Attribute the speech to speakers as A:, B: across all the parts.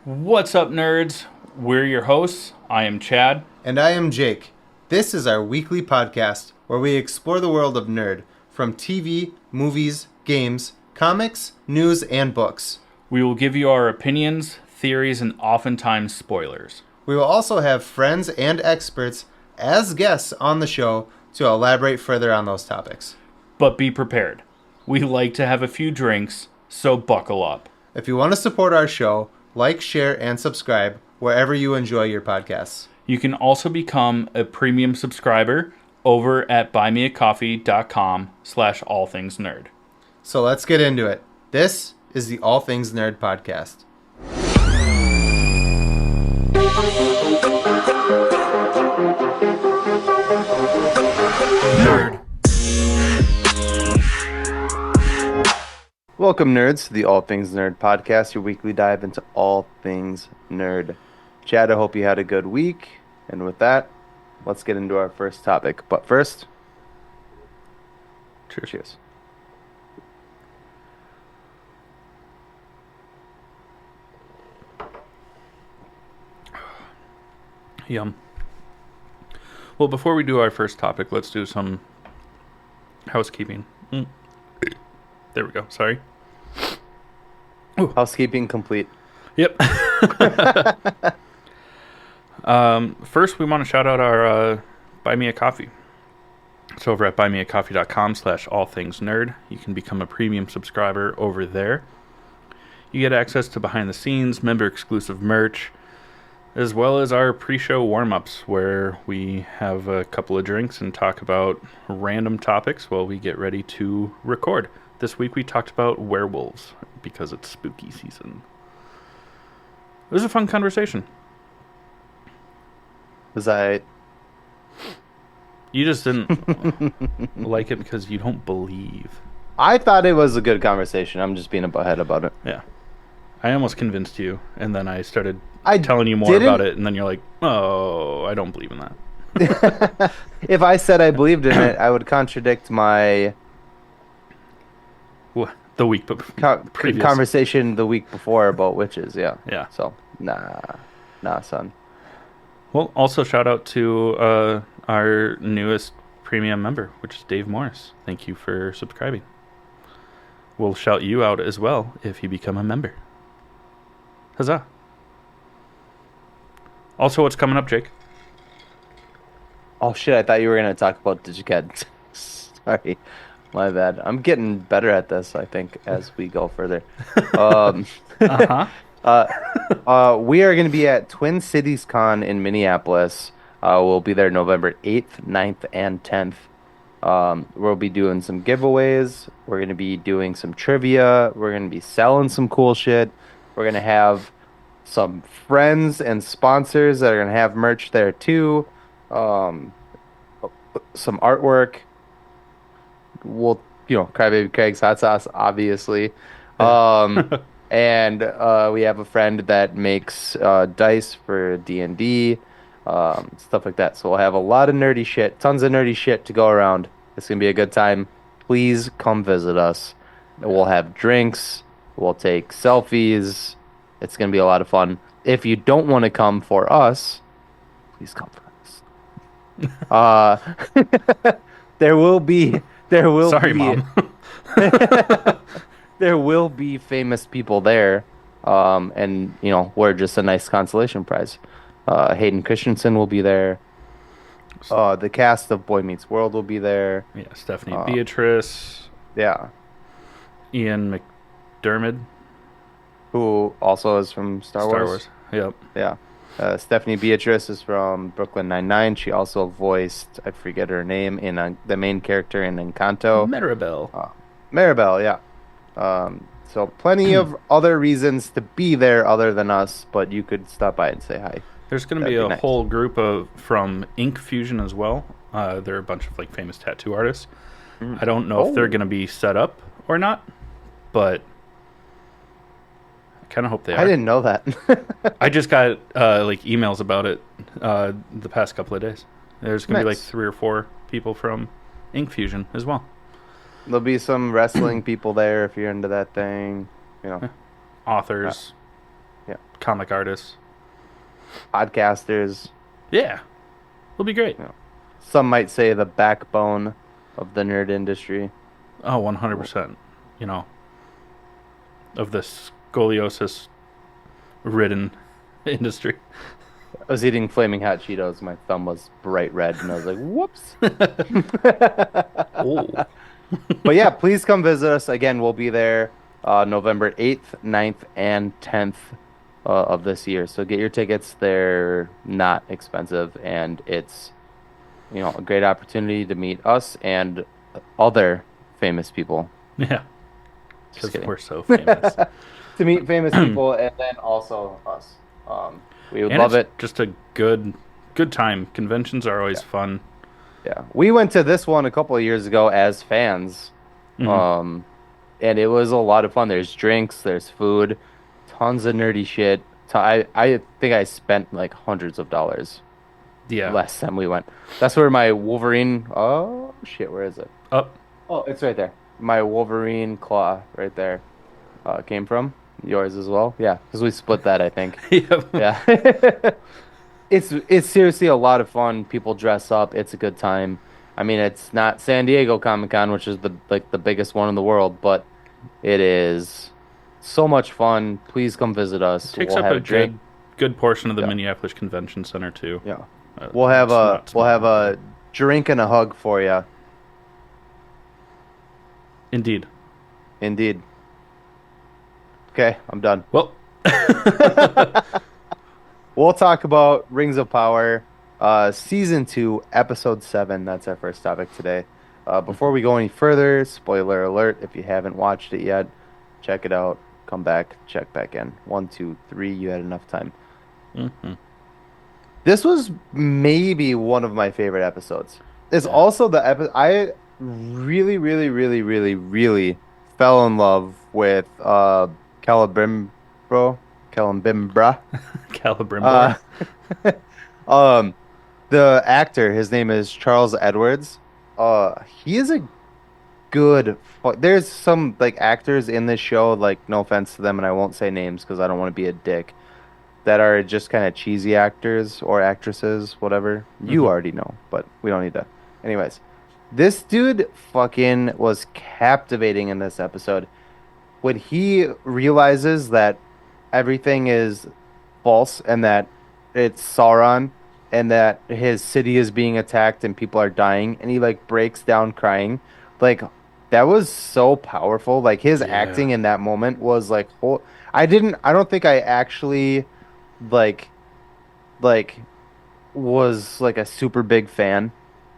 A: What's up, nerds? We're your hosts. I am Chad.
B: And I am Jake. This is our weekly podcast where we explore the world of nerd from TV, movies, games, comics, news, and books.
A: We will give you our opinions, theories, and oftentimes spoilers.
B: We will also have friends and experts as guests on the show to elaborate further on those topics.
A: But be prepared. We like to have a few drinks, so buckle up.
B: If you want to support our show, like, share, and subscribe wherever you enjoy your podcasts.
A: You can also become a premium subscriber over at buymeacoffee.com/allthingsnerd.
B: So let's get into it. This is the All Things Nerd podcast.
A: Nerd.
B: Welcome, nerds, to the All Things Nerd podcast, your weekly dive into all things nerd. Chad, I hope you had a good week. And with that, let's get into our first topic. But first, cheers.
A: Yum. Well, before we do our first topic, let's do some housekeeping. There we go. Sorry.
B: Housekeeping complete.
A: Yep. First, we want to shout out our Buy Me a Coffee. It's over at buymeacoffee.com/allthingsnerd. You can become a premium subscriber over there. You get access to behind the scenes, member exclusive merch, as well as our pre-show warm-ups where we have a couple of drinks and talk about random topics while we get ready to record. This week we talked about werewolves because it's spooky season. It was a fun conversation. You just didn't like it because you don't believe.
B: I thought it was a good conversation. I'm just being a butthead about it.
A: Yeah. I almost convinced you, and then I started
B: I
A: telling you more about it, and then you're like, oh, I don't believe in that.
B: If I said I believed in it, I would contradict my
A: The week previous
B: conversation the week before about witches. Yeah.
A: So,
B: nah, son.
A: Well, also shout out to our newest premium member, which is Dave Morris. Thank you for subscribing. We'll shout you out as well if you become a member. Huzzah. Also, what's coming up, Jake?
B: Oh, shit, I thought you were going to talk about Digicat. Sorry, my bad. I'm getting better at this, I think, as we go further. We are going to be at Twin Cities Con in Minneapolis. We'll be there November 8th, 9th, and 10th. We'll be doing some giveaways. We're going to be doing some trivia. We're going to be selling some cool shit. We're going to have some friends and sponsors that are going to have merch there too. Some artwork. We'll, Crybaby Craig's hot sauce, obviously. And we have a friend that makes dice for D&D, stuff like that. So we'll have a lot of nerdy shit, tons of nerdy shit to go around. It's going to be a good time. Please come visit us. We'll have drinks. We'll take selfies. It's going to be a lot of fun. If you don't want to come for us, please come for us. There will be
A: Mom.
B: There will be famous people there, and we're just a nice consolation prize. Hayden Christensen will be there. The cast of Boy Meets World will be there.
A: Yeah, Stephanie Beatrice.
B: Yeah.
A: Ian McDermott,
B: who also is from Star Wars.
A: Yep.
B: Yeah. Stephanie Beatrice is from Brooklyn Nine-Nine. She also voiced, I forget her name, in the main character in Encanto. Maribel, yeah. So plenty of other reasons to be there other than us, but you could stop by and say hi.
A: There's going to be a whole group from Ink Fusion as well. They're a bunch of famous tattoo artists. I don't know if they're going to be set up or not, but I kind of hope they are.
B: I didn't know that.
A: I just got emails about it the past couple of days. There's going to be 3 or 4 people from Ink Fusion as well.
B: There'll be some wrestling people there if you're into that thing.
A: Authors.
B: Yeah.
A: comic artists.
B: Podcasters.
A: Yeah, it'll be great.
B: You know, some might say the backbone of the nerd industry.
A: Oh, 100%. You know, of this scoliosis ridden industry.
B: I was eating flaming hot Cheetos. My thumb was bright red, and I was like, "Whoops!"
A: Oh,
B: But yeah, please come visit us again. We'll be there November 8th, 9th, and 10th of this year. So get your tickets. They're not expensive, and it's a great opportunity to meet us and other famous people.
A: yeah,
B: Just
A: because
B: kidding.
A: we're so famous.
B: To meet famous people and then also us. We would
A: And
B: love
A: it's
B: it.
A: just a good time. Conventions are always
B: Yeah.
A: fun.
B: Yeah. We went to this one a couple of years ago as fans.
A: Hmm.
B: Um, and it was a lot of fun. There's drinks, there's food, tons of nerdy shit. I think I spent like hundreds of dollars
A: Yeah.
B: last time we went. That's where my Wolverine. Oh shit, where is it?
A: Up.
B: Oh, it's right there. My Wolverine claw right there came from. Yours as well. Yeah, because we split that, I think.
A: Yep.
B: Yeah. It's seriously a lot of fun. People dress up. It's a good time. I mean, it's not San Diego Comic Con, which is the biggest one in the world, but it is so much fun. Please come visit us.
A: Takes
B: We'll
A: up
B: have
A: a
B: a drink.
A: good portion of the
B: Yeah.
A: Minneapolis Convention Center too.
B: Yeah. We'll
A: It's not
B: we'll have
A: small.
B: a drink and a hug for you.
A: Indeed.
B: Indeed. Okay, I'm done.
A: Well,
B: We'll talk about Rings of Power, season 2, episode 7. That's our first topic today. Before we go any further, spoiler alert, if you haven't watched it yet, check it out. Come back, check back in. 1, 2, 3, you had enough time.
A: mhm.
B: This was maybe one of my favorite episodes. It's
A: Yeah.
B: also the episode I really, really, really, really, really fell in love with Celebrimbro, Celebrimbra.
A: Calibrimbor.
B: Uh, um, the actor, his name is Charles Edwards. He is a there's some like actors in this show, like no offense to them, and I won't say names because I don't want to be a dick, that are just kind of cheesy actors or actresses, whatever. You
A: Mhm.
B: already know, but we don't need to. Anyways, this dude fucking was captivating in this episode when he realizes that everything is false and that it's Sauron and that his city is being attacked and people are dying and he like breaks down crying. Like that was so powerful. Like his
A: Yeah.
B: acting in that moment was like I don't think I actually like like was like a super big fan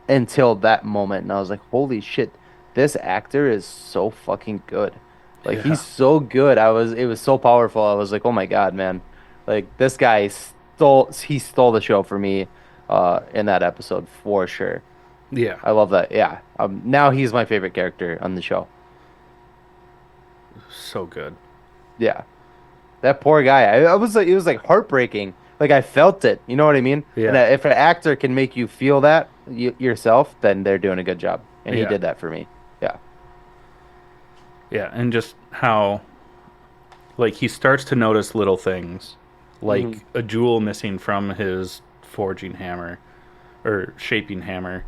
B: until that moment and I was like, holy shit, this actor is so fucking good. Like
A: Yeah.
B: he's so good. It was so powerful. I was like, oh my God, man. Like this guy stole the show for me in that episode for sure.
A: Yeah.
B: I love that. Yeah. Now he's my favorite character on the show.
A: So good.
B: Yeah. That poor guy. I was like, it was like heartbreaking. Like I felt it. You know what I mean?
A: Yeah.
B: And if an actor can make you feel that yourself, then they're doing a good job. And he
A: Yeah.
B: did that for me. Yeah.
A: Yeah, and just how like he starts to notice little things, like
B: Mhm.
A: a jewel missing from his forging hammer or shaping hammer.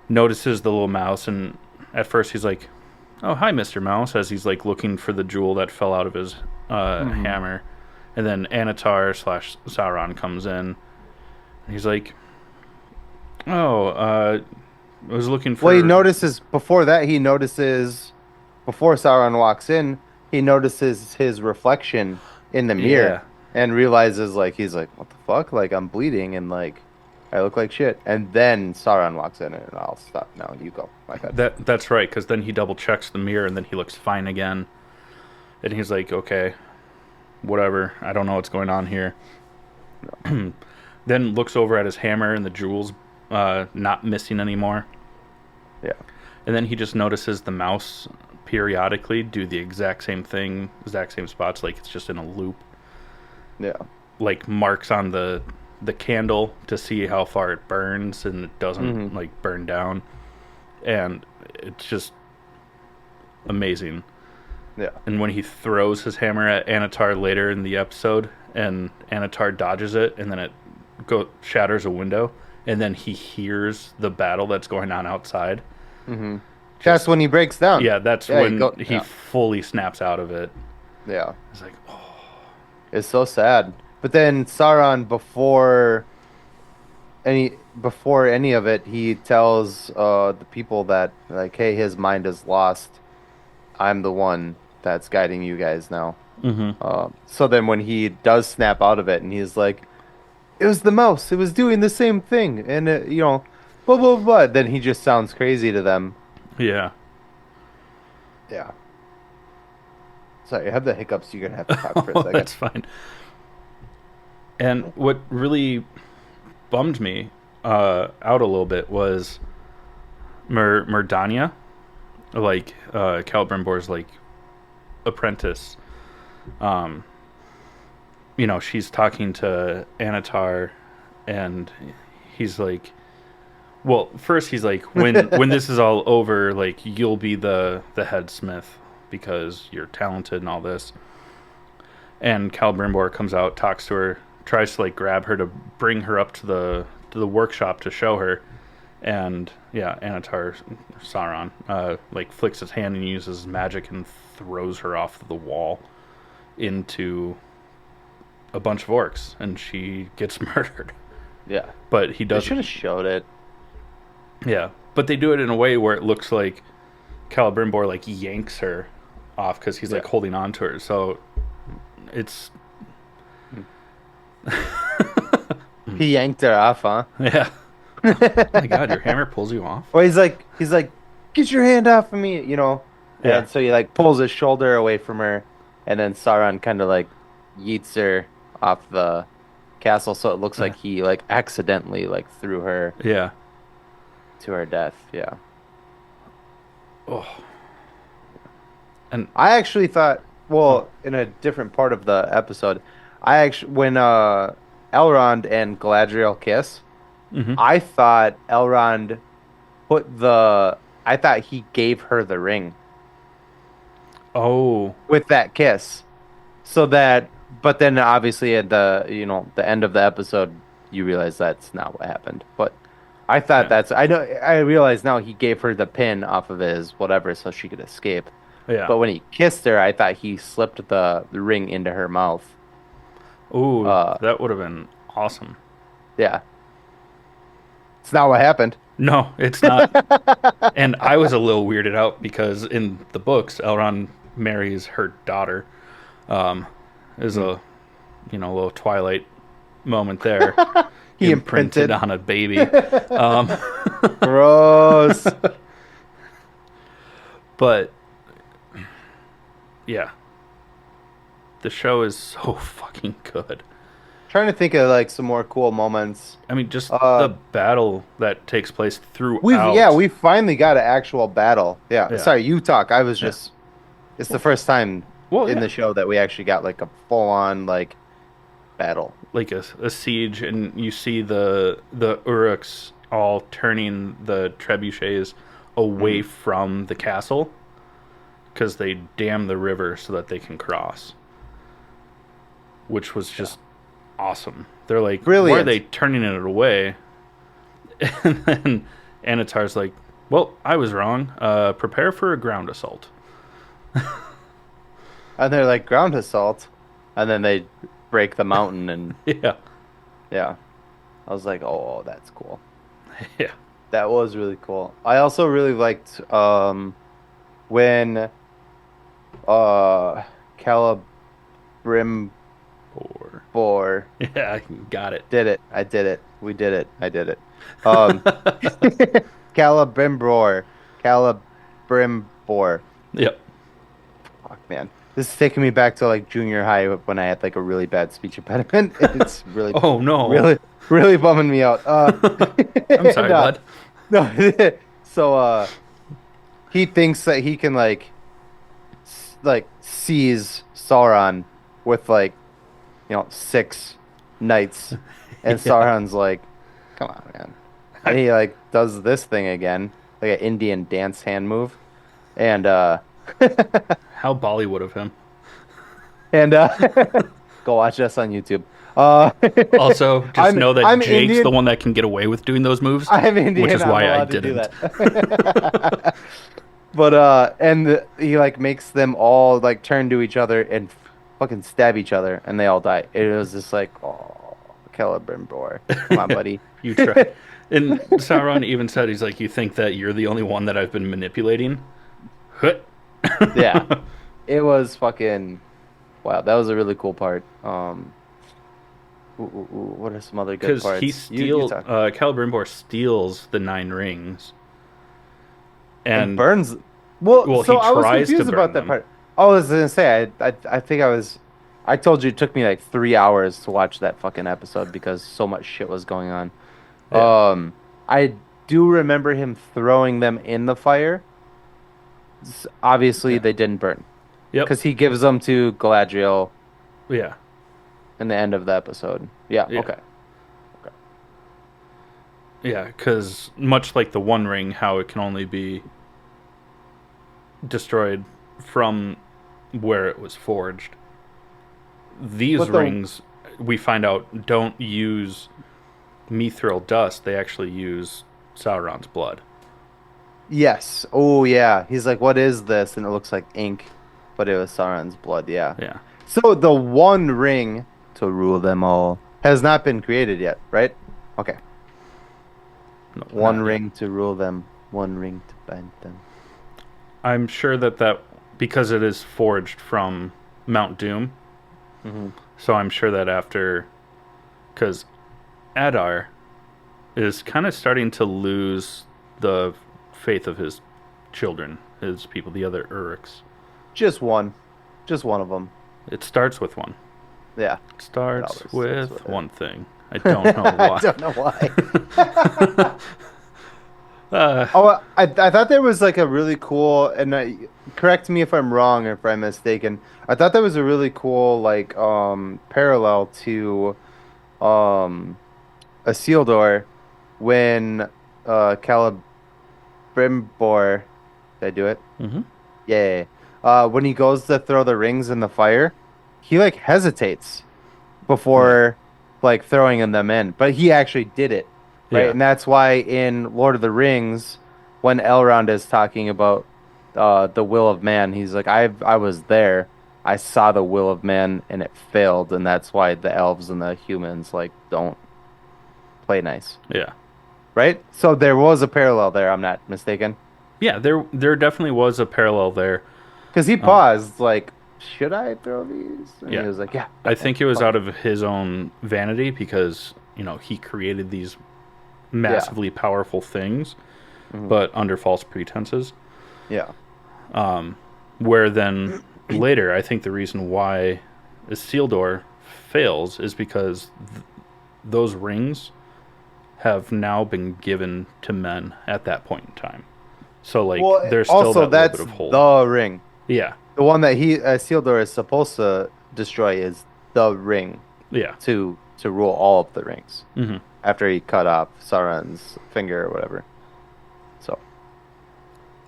A: Notices the little mouse, and at first he's like, "Oh, hi, Mr. Mouse," as he's like looking for the jewel that fell out of his
B: Mhm.
A: hammer. And then Anatar slash Sauron comes in, and he's like, "Oh, I was looking for."
B: Well, he notices before that, before Sauron walks in, he notices his reflection in the mirror
A: Yeah,
B: and realizes like he's like, what the fuck? Like I'm bleeding and like I look like shit. And then Sauron walks in and I'll stop now. You go. My bad.
A: that's right. Because then he double checks the mirror, and then he looks fine again. And he's like, "Okay, whatever. I don't know what's going on here." Then looks over at his hammer, and the jewel's not missing anymore.
B: Yeah.
A: And then he just notices the mouse periodically do the exact same thing, exact same spots, like it's just in a loop.
B: Yeah.
A: Like marks on the candle to see how far it burns, and it doesn't
B: Mhm.
A: like burn down. And it's just amazing.
B: Yeah.
A: And when he throws his hammer at Anatar later in the episode, and Anatar dodges it, and then it shatters a window, and then he hears the battle that's going on outside.
B: Mm-hmm. That's when he breaks down.
A: Yeah, that's when he fully snaps out of it.
B: Yeah.
A: It's like, oh.
B: It's so sad. But then Sauron, before any of it, he tells the people that, like, hey, his mind is lost. I'm the one that's guiding you guys now. So then when he does snap out of it, and he's like, it was the mouse. It was doing the same thing, and blah blah blah. Then he just sounds crazy to them.
A: Yeah.
B: Yeah. Sorry, I have the hiccups. You're gonna have to talk for a second.
A: That's fine. And what really bummed me out a little bit was Murdania, like Celebrimbor's like apprentice. She's talking to Anatar, and he's like, well, first he's like, when this is all over, like, you'll be the head smith because you're talented and all this. And Celebrimbor comes out, talks to her, tries to like grab her to bring her up to the workshop to show her. And yeah, Anatar, Sauron, like flicks his hand and uses magic and throws her off the wall into a bunch of orcs, and she gets murdered.
B: Yeah.
A: But he doesn't.
B: They should have showed it.
A: Yeah. But they do it in a way where it looks like Celebrimbor like yanks her off because he's like holding on to her. So it's
B: he yanked her off, huh?
A: Yeah. Oh my god, your hammer pulls you off?
B: Well, he's like, get your hand off of me, Yeah. And so he like pulls his shoulder away from her, and then Sauron kind of like yeets her off the castle, so it looks like he like accidentally like threw her to her death. Yeah.
A: Oh. And
B: I actually thought, in a different part of the episode, when Elrond and Galadriel kiss, I thought Elrond I thought he gave her the ring.
A: Oh.
B: With that kiss. But then obviously at the end of the episode, you realize that's not what happened. But I thought I realize now he gave her the pin off of his whatever so she could escape.
A: Yeah.
B: But when he kissed her, I thought he slipped the ring into her mouth.
A: Ooh, that would have been awesome.
B: Yeah. It's not what happened.
A: No, it's not. And I was a little weirded out because in the books, Elrond marries her daughter. There's a little Twilight moment there.
B: He imprinted
A: on a baby.
B: Gross.
A: But yeah, the show is so fucking good.
B: Trying to think of like some more cool moments.
A: I mean, just the battle that takes place throughout.
B: We finally got an actual battle. Yeah. Sorry, you talk. I was just. It's the first time in the show that we actually got like a full-on like battle,
A: like a siege, and you see the Uruks all turning the trebuchets away from the castle because they dam the river so that they can cross, which was just awesome. They're like,
B: brilliant.
A: Why are they turning it away? And then Anatar's like, well, I was wrong. Prepare for a ground assault.
B: And they're like, ground assault? And then they break the mountain and... Yeah. I was like, oh, that's cool.
A: Yeah.
B: That was really cool. I also really liked when Celebrimbor...
A: Yeah, I got it.
B: Did it. I did it. We did it. I did it. Celebrimbor.
A: Yep.
B: Fuck, man. This is taking me back to like junior high when I had like a really bad speech impediment. It's really
A: oh no,
B: really bumming me out.
A: I'm sorry, bud.
B: No, so he thinks that he can like seize Sauron with like 6 knights, and Sauron's like, come on, man, and he like does this thing again, like an Indian dance hand move, and
A: How Bollywood of him.
B: And go watch us on YouTube. Uh,
A: Also, just know that
B: I'm
A: Jake's the
B: Indian.
A: one that can get away with doing those moves,
B: I'm
A: which
B: Indian.
A: is
B: I'm
A: why I
B: allowed to do
A: didn't.
B: that. But he like makes them all like turn to each other and fucking stab each other, and they all die. It was just like, oh, Celebrimbor, come on, buddy.
A: You try. And Sauron even said, he's like, you think that you're the only one that I've been manipulating? Hut.
B: Yeah, it was fucking wow. That was a really cool part. What are some other good
A: Because he
B: parts? You
A: steals,
B: talk.
A: Celebrimbor steals the Nine Rings,
B: And
A: and
B: burns. Well,
A: well, he
B: so I was
A: tries to
B: confused about
A: burn
B: that
A: them.
B: part. I was gonna say, I think I was. I told you it took me like 3 hours to watch that fucking episode because so much shit was going on.
A: Yeah,
B: I do remember him throwing them in the fire. Obviously,
A: yeah,
B: they didn't burn
A: yep,
B: because he gives them to Galadriel
A: yeah,
B: in the end of the episode. Yeah.
A: yeah,
B: Okay. Okay.
A: yeah. Because much like the One Ring, how it can only be destroyed from where it was forged. These
B: But the
A: rings, we find out, don't use mithril dust. They actually use Sauron's blood.
B: yes. Oh yeah. He's like, what is this? And it looks like ink, but it was Sauron's blood. Yeah.
A: Yeah.
B: So the one ring to rule them all has not been created yet, right? Okay.
A: No,
B: One
A: not yet.
B: ring to rule them, one ring to bind them.
A: I'm sure that because it is forged from Mount Doom,
B: Hmm.
A: so I'm sure that after, because Adar is kind of starting to lose the faith of his children, his people, the other Uruks.
B: Just one. Just one of them.
A: It starts with one.
B: Yeah.
A: It
B: It
A: starts
B: always starts
A: with
B: with it.
A: one thing. I don't know
B: I
A: why.
B: don't know why.
A: uh,
B: Oh, I thought there was like a really cool, and correct me if I'm wrong or if I'm mistaken. I thought there was a really cool like parallel to um Isildur when Celebrimbor, did I do it?
A: mhm.
B: Yeah. When he goes to throw the rings in the fire, he like hesitates
A: Yeah.
B: before like throwing them in, but he actually did it, right?
A: Yeah.
B: And that's why in Lord of the Rings, when Elrond is talking about the will of man, he's like, I was there, I saw the will of man, and it failed, and that's why the elves and the humans like don't play nice,
A: Yeah.
B: right? So there was a parallel there. I'm not mistaken,
A: Yeah, there definitely was a parallel there.
B: because he
A: Um,
B: paused, like, should I throw these? And he
A: yeah,
B: was like, yeah,
A: I
B: yeah,
A: think it was
B: fuck
A: out
B: it.
A: of his own vanity because he created these
B: Yeah,
A: massively powerful things,
B: mhm,
A: but under false pretenses.
B: yeah,
A: Where then later, I think the reason why Isildur fails is because those rings have now been given to men at that point in time. So like,
B: Well,
A: there's still
B: also
A: that little bit
B: that's
A: of hold.
B: the ring.
A: Yeah,
B: The one that he Isildur is supposed to destroy is the ring
A: yeah,
B: to rule all of the rings
A: hmm
B: after he cut off Sauron's finger or whatever. So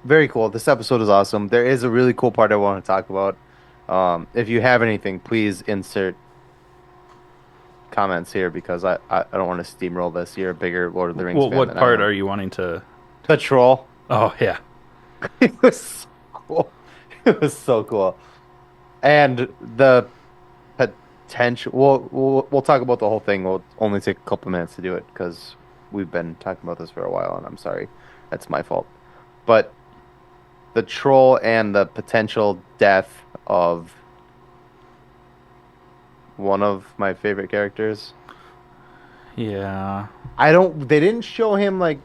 B: very cool. This episode is awesome. There is a really cool part I want to talk about. If you have anything, please insert comments here because I don't want to steamroll this. You're a bigger Lord of the Rings
A: Well,
B: fan
A: what
B: than I
A: part
B: am.
A: are you wanting to?
B: The troll.
A: Oh yeah,
B: It was so cool. It was so cool. And the potential. We'll talk about the whole thing. We'll only take a couple minutes to do it because we've been talking about this for a while, and I'm sorry, that's my fault. But the troll and the potential death of one of my favorite characters.
A: yeah.
B: I don't. They didn't show him like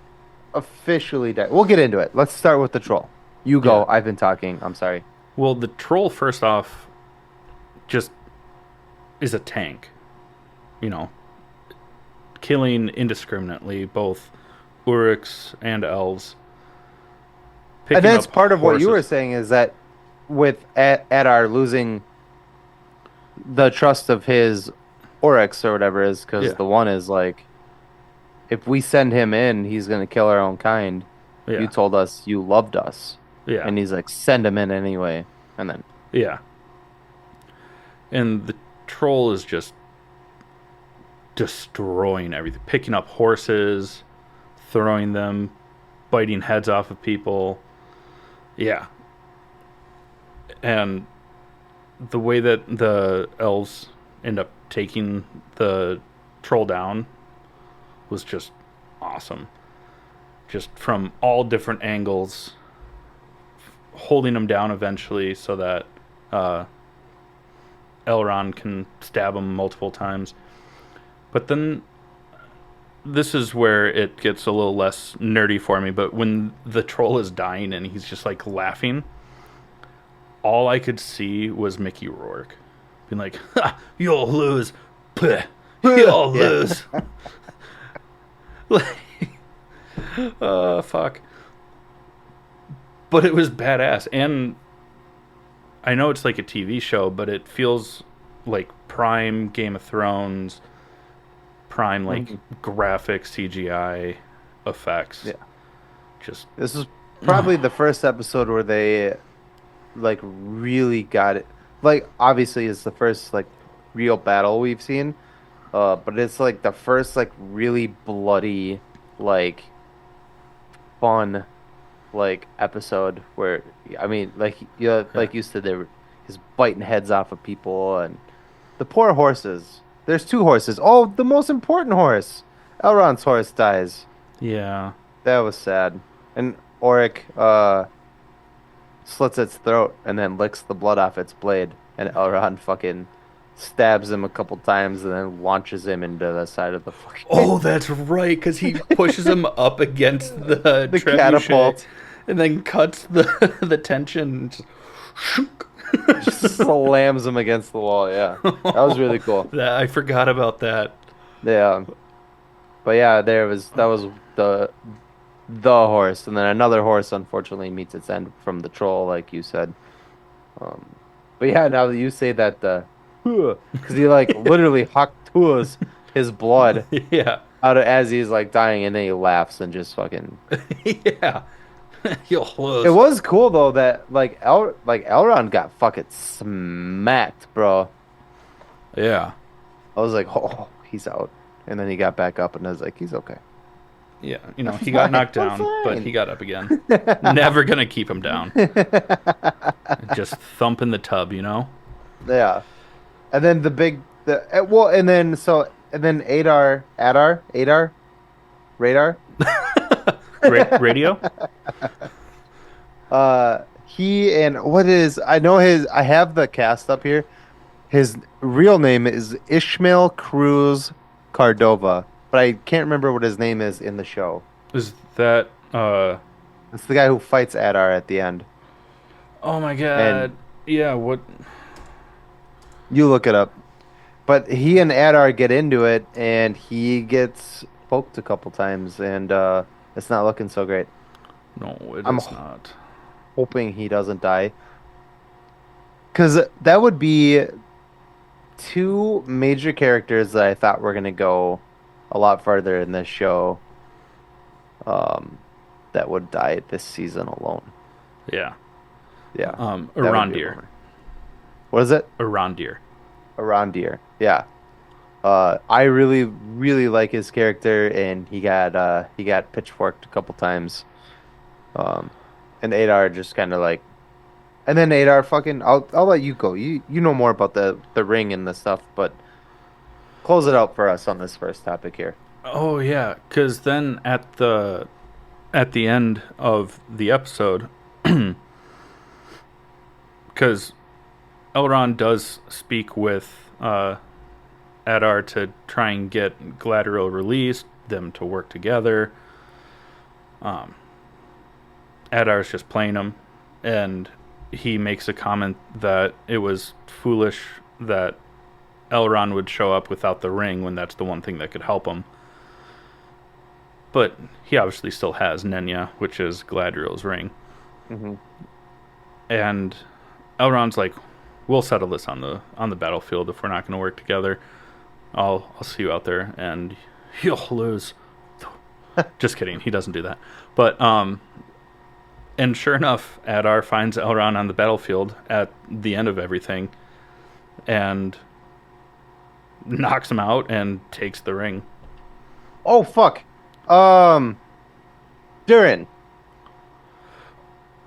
B: officially dead. We'll get into it. Let's start with the troll. You
A: Yeah.
B: go. I've been talking. I'm sorry.
A: Well, the troll first off just is a tank. You know, killing indiscriminately both Uruks and elves.
B: And
A: Picking
B: that's
A: up
B: part of what you were
A: horses.
B: saying is that with Adar losing the trust of his Oryx or whatever is because
A: Yeah,
B: the one is like, if we send him in, he's gonna kill our own kind. You
A: yeah,
B: told us you loved us.
A: Yeah.
B: And he's like, send him in anyway. And then,
A: Yeah. And the troll is just destroying everything, picking up horses, throwing them, biting heads off of people. Yeah. And the way that the elves end up taking the troll down was just awesome. Just from all different angles, holding him down eventually so that Elrond can stab him multiple times. But then this is where it gets a little less nerdy for me. But when the troll is dying and he's just like laughing, all I could see was Mickey Rourke being like, ha, "You'll lose, Puh, you'll lose." Like, fuck. But it was badass, and I know it's like a TV show, but it feels like prime Game of Thrones, prime like graphic CGI effects.
B: yeah.
A: Just
B: This is probably the first episode where they like really got it. Like obviously it's the first like real battle we've seen. But it's like the first like really bloody, like fun like episode where I mean like like you said he's biting heads off of people and the poor horses. There's two horses. Oh, the most important horse. Elrond's horse dies.
A: yeah,
B: That was sad. And Oric slits its throat and then licks the blood off its blade. And Elrond fucking stabs him a couple times and then launches him into the side of the fucking
A: oh, that's right, because he pushes him up against the
B: the
A: trebuchet
B: catapult.
A: and then cuts the the tension. And just, shook.
B: Just slams him against the wall. Yeah, that was really cool.
A: I forgot about that.
B: Yeah, but yeah, that was the horse, and then another horse unfortunately meets its end from the troll, like you said. But yeah, now that you say that, because he like literally haktuas his blood
A: Yeah,
B: out of, as he's like dying, and then he laughs and just fucking.
A: yeah. You'll
B: It
A: lose.
B: was cool though that like Elrond got fucking smacked, bro.
A: Yeah,
B: I was like, oh, he's out, and then he got back up, and I was like, he's okay.
A: yeah. You know, he got knocked
B: I'm
A: down, but
B: fine.
A: he got up again. Never gonna keep him down. Just thump in the tub, you know.
B: Yeah, and then and then Radar,
A: Radio.
B: he and what is I have the cast up here. His real name is Ishmael Cruz Cardova, but I can't remember what his name is in the show.
A: Is that?
B: It's the guy who fights Adar at the end.
A: Oh my god.
B: And
A: Yeah. What?
B: you look it up. But he and Adar get into it, and he gets poked a couple times, and it's not looking so great.
A: No, it
B: I'm
A: is not.
B: hoping he doesn't die. Because that would be two major characters that I thought were going to go a lot farther in this show that would die this season alone.
A: Yeah.
B: Yeah. that would be a
A: Arondir.
B: bummer. What is it?
A: Arondir.
B: Arondir. Yeah. I really, really like his character, and he got pitchforked a couple times. And Adar just kind of like, and then Adar fucking, I'll let you go. You know more about the ring and the stuff, but close it out for us on this first topic here.
A: Oh yeah, because then at the end of the episode, because Elrond does speak with Adar to try and get Galadriel released, them to work together. Adar's just playing him, and he makes a comment that it was foolish that Elrond would show up without the ring when that's the one thing that could help him. But he obviously still has Nenya, which is Galadriel's ring.
B: Mm-hmm.
A: And Elrond's like, "We'll settle this on the battlefield if we're not going to work together. I'll see you out there, and you'll lose." Just kidding. He doesn't do that. But And sure enough, Adar finds Elrond on the battlefield at the end of everything and knocks him out and takes the ring.
B: Oh fuck. Um, Durin.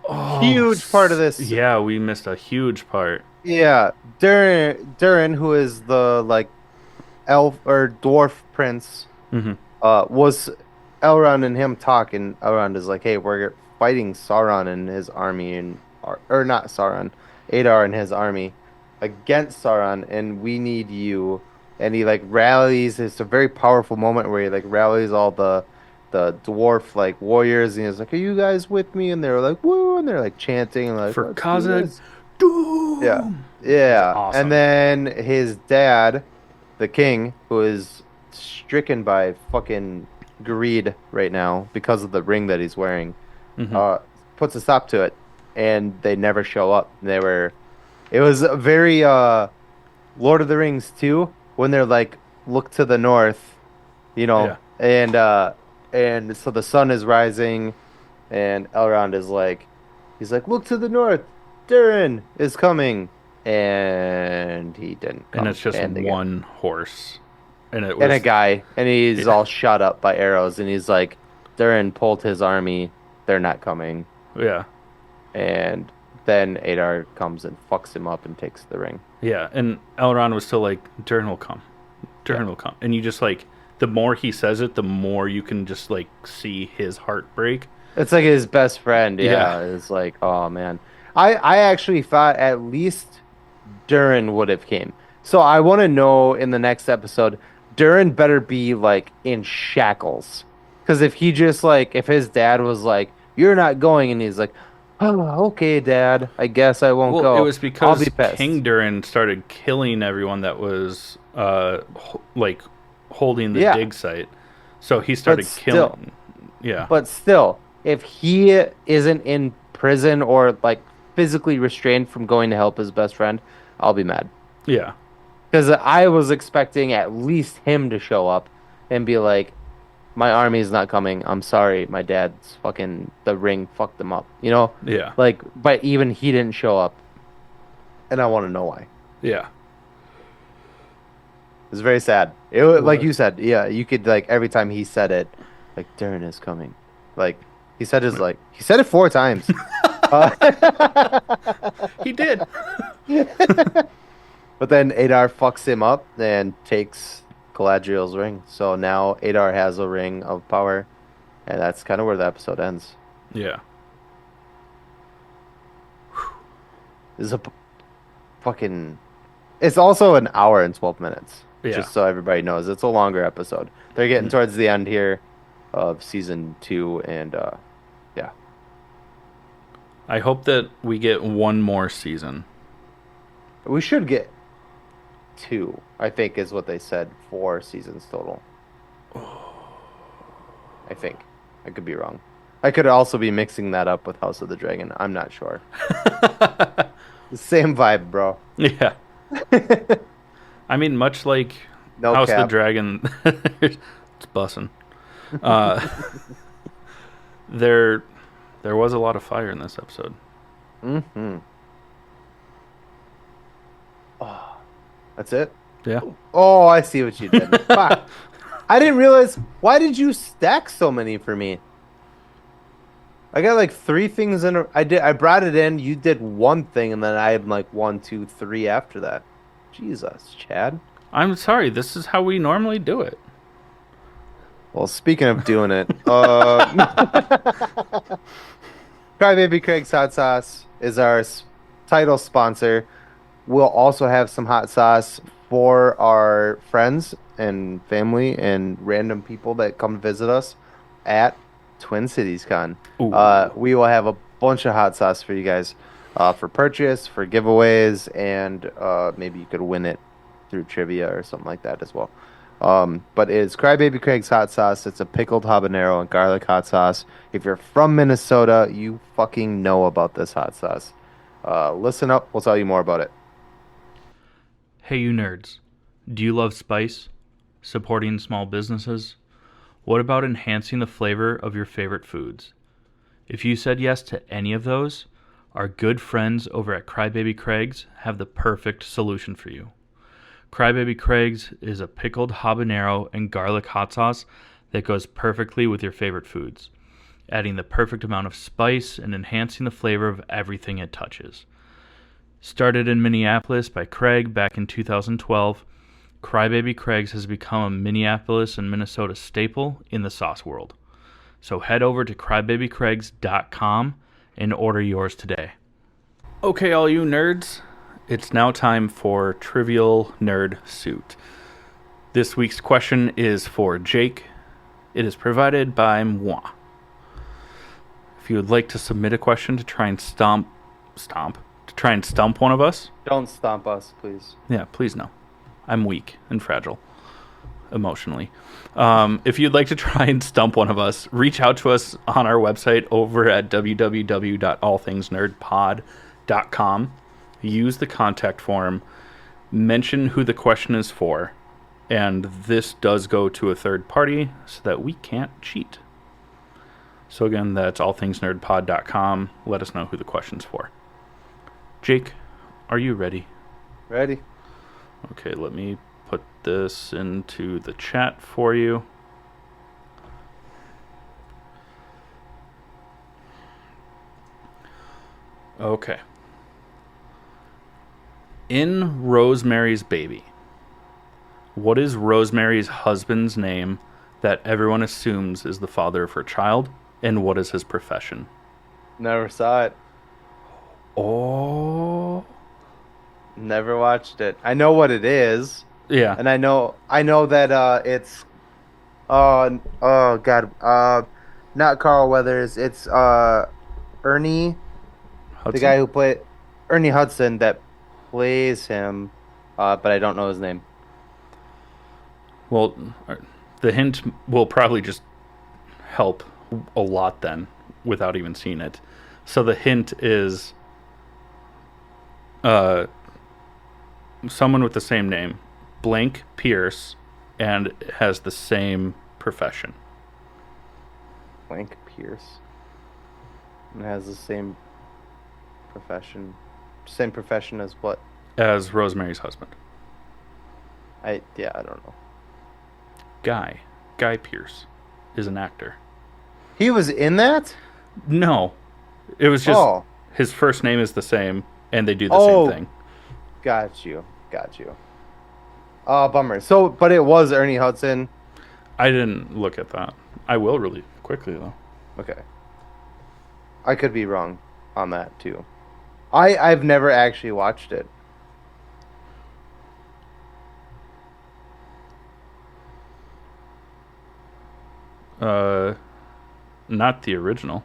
A: Oh,
B: Huge part of this.
A: yeah, we missed a huge part.
B: Yeah, Durin, who is the like elf or dwarf prince,
A: Hmm.
B: was Elrond and him talking. Elrond is like, "Hey, we're fighting Sauron and his army, and or not Sauron, Adar and his army against Sauron, and we need you." And he like rallies. It's a very powerful moment where he like rallies all the dwarf like warriors, and he's like, "Are you guys with me?" And they're like, "Woo!" And they're like chanting, and like,
A: For
B: "Let's do
A: Khazad
B: this." Yeah,
A: Doom! It's
B: yeah. And
A: awesome.
B: then his dad, the king, who is stricken by fucking greed right now because of the ring that he's wearing,
A: Hmm.
B: uh, puts a stop to it, and they never show up. It was a very Lord of the Rings too, when they're like, look to the north,
A: Yeah.
B: and so the sun is rising, and Elrond is like, he's like, look to the north, Durin is coming, and he didn't
A: And
B: come,
A: it's just
B: and
A: one horse. And it
B: a
A: was,
B: guy, and he's
A: yeah.
B: all shot up by arrows, and he's like, Durin pulled his army, they're not coming,
A: Yeah.
B: and then Adar comes and fucks him up and takes the ring.
A: Yeah. And Elrond was still like, Durin will come.
B: Yeah.
A: Durin will come. And you just like, the more he says it, the more you can just like see his heart break.
B: It's like his best friend,
A: Yeah.
B: yeah. It's like, oh man. I actually thought at least Durin would have came. So I want to know in the next episode, Durin better be like in shackles. Because if he just like if his dad was like, "You're not going," and he's like, "Oh, okay, Dad. I guess I won't
A: Well, it
B: go."
A: was
B: I'll be
A: because King
B: pissed.
A: Durin started killing everyone that was like holding the
B: Yeah,
A: dig site. So he
B: but
A: started
B: still,
A: killing. Yeah.
B: if he isn't in prison or like physically restrained from going to help his best friend, I'll be mad.
A: Yeah.
B: Because I was expecting at least him to show up and be like, my army is not coming. I'm sorry. My dad's fucking, the ring fucked them up. You know?
A: Yeah.
B: Like, but even he didn't show up. And I want to know why.
A: Yeah.
B: It's very sad.
A: It
B: Like
A: was.
B: you said, yeah, you could, like, every time he said it, like, Darren is coming. Like, he said it 4 times. Uh,
A: He did.
B: but then Adar fucks him up and takes Galadriel's ring. So now Adar has a ring of power, and that's kind of where the episode ends.
A: Yeah.
B: This is a fucking. It's also an hour and 12 minutes,
A: Yeah.
B: just so everybody knows. It's a longer episode. They're getting
A: Mm.
B: towards the end here of season 2, and yeah.
A: I hope that we get one more season.
B: We should get 2, I think is what they said, 4 seasons total. I think. I could be wrong. I could also be mixing that up with House of the Dragon. I'm not sure. The same vibe, bro.
A: Yeah. I mean, much like
B: No
A: House of the
B: cap.
A: Dragon, it's bussin'. Uh, there, there was a lot of fire in this episode.
B: Hmm. Oh, that's it?
A: Yeah.
B: Oh, I see what you did. Fuck. I didn't realize. Why did you stack so many for me? I got like 3 things in. I brought it in. You did one thing, and then I had like 1, 2, 3 after that. Jesus, Chad.
A: I'm sorry. This is how we normally do it.
B: Well, speaking of doing it, Crybaby Craig's Hot Sauce is our title sponsor. We'll also have some hot sauce for our friends and family and random people that come visit us at Twin Cities Con.
A: Ooh.
B: We will have a bunch of hot sauce for you guys for purchase, for giveaways, and maybe you could win it through trivia or something like that as well. But it's Crybaby Craig's hot sauce. It's a pickled habanero and garlic hot sauce. If you're from Minnesota, you fucking know about this hot sauce. Listen up, we'll tell you more about it.
A: Hey, you nerds. Do you love spice? Supporting small businesses? What about enhancing the flavor of your favorite foods? If you said yes to any of those, our good friends over at Crybaby Craig's have the perfect solution for you. Crybaby Craig's is a pickled habanero and garlic hot sauce that goes perfectly with your favorite foods, adding the perfect amount of spice and enhancing the flavor of everything it touches. Started in Minneapolis by Craig back in 2012, Crybaby Craig's has become a Minneapolis and Minnesota staple in the sauce world. So head over to crybabycraigs.com and order yours today. Okay, all you nerds, it's now time for Trivial Nerd Suit. This week's question is for Jake. It is provided by moi. If you would like to submit a question to try and stump one of us.
B: Don't stomp us, please.
A: Yeah, please no. I'm weak and fragile emotionally. If you'd like to try and stump one of us, reach out to us on our website over at www.allthingsnerdpod.com. Use the contact form, mention who the question is for, and this does go to a third party so that we can't cheat. So again, that's allthingsnerdpod.com. Let us know who the question's for. Jake, are you ready?
B: Ready.
A: Okay, let me put this into the chat for you. Okay. In Rosemary's Baby, what is Rosemary's husband's name that everyone assumes is the father of her child, and what is his profession?
B: Never saw it.
A: Oh.
B: Never watched it. I know what it is.
A: Yeah.
B: And I know that it's oh god. Not Carl Weathers. It's Ernie
A: Hudson?
B: the guy who played Ernie Hudson that plays him, but I don't know his name.
A: Well, the hint will probably just help a lot then without even seeing it. So the hint is someone with the same name, blank Pierce, and has the same profession.
B: Blank Pierce. And has the same profession. Same profession as what?
A: As Rosemary's husband.
B: I don't know.
A: Guy Pierce is an actor.
B: He was in that?
A: No. It was just his first name is the same and they do the same thing.
B: Got you. Oh, bummer. So, but it was Ernie Hudson.
A: I didn't look at that. I will really quickly though.
B: Okay. I could be wrong on that too. I've never actually watched it.
A: Not the original.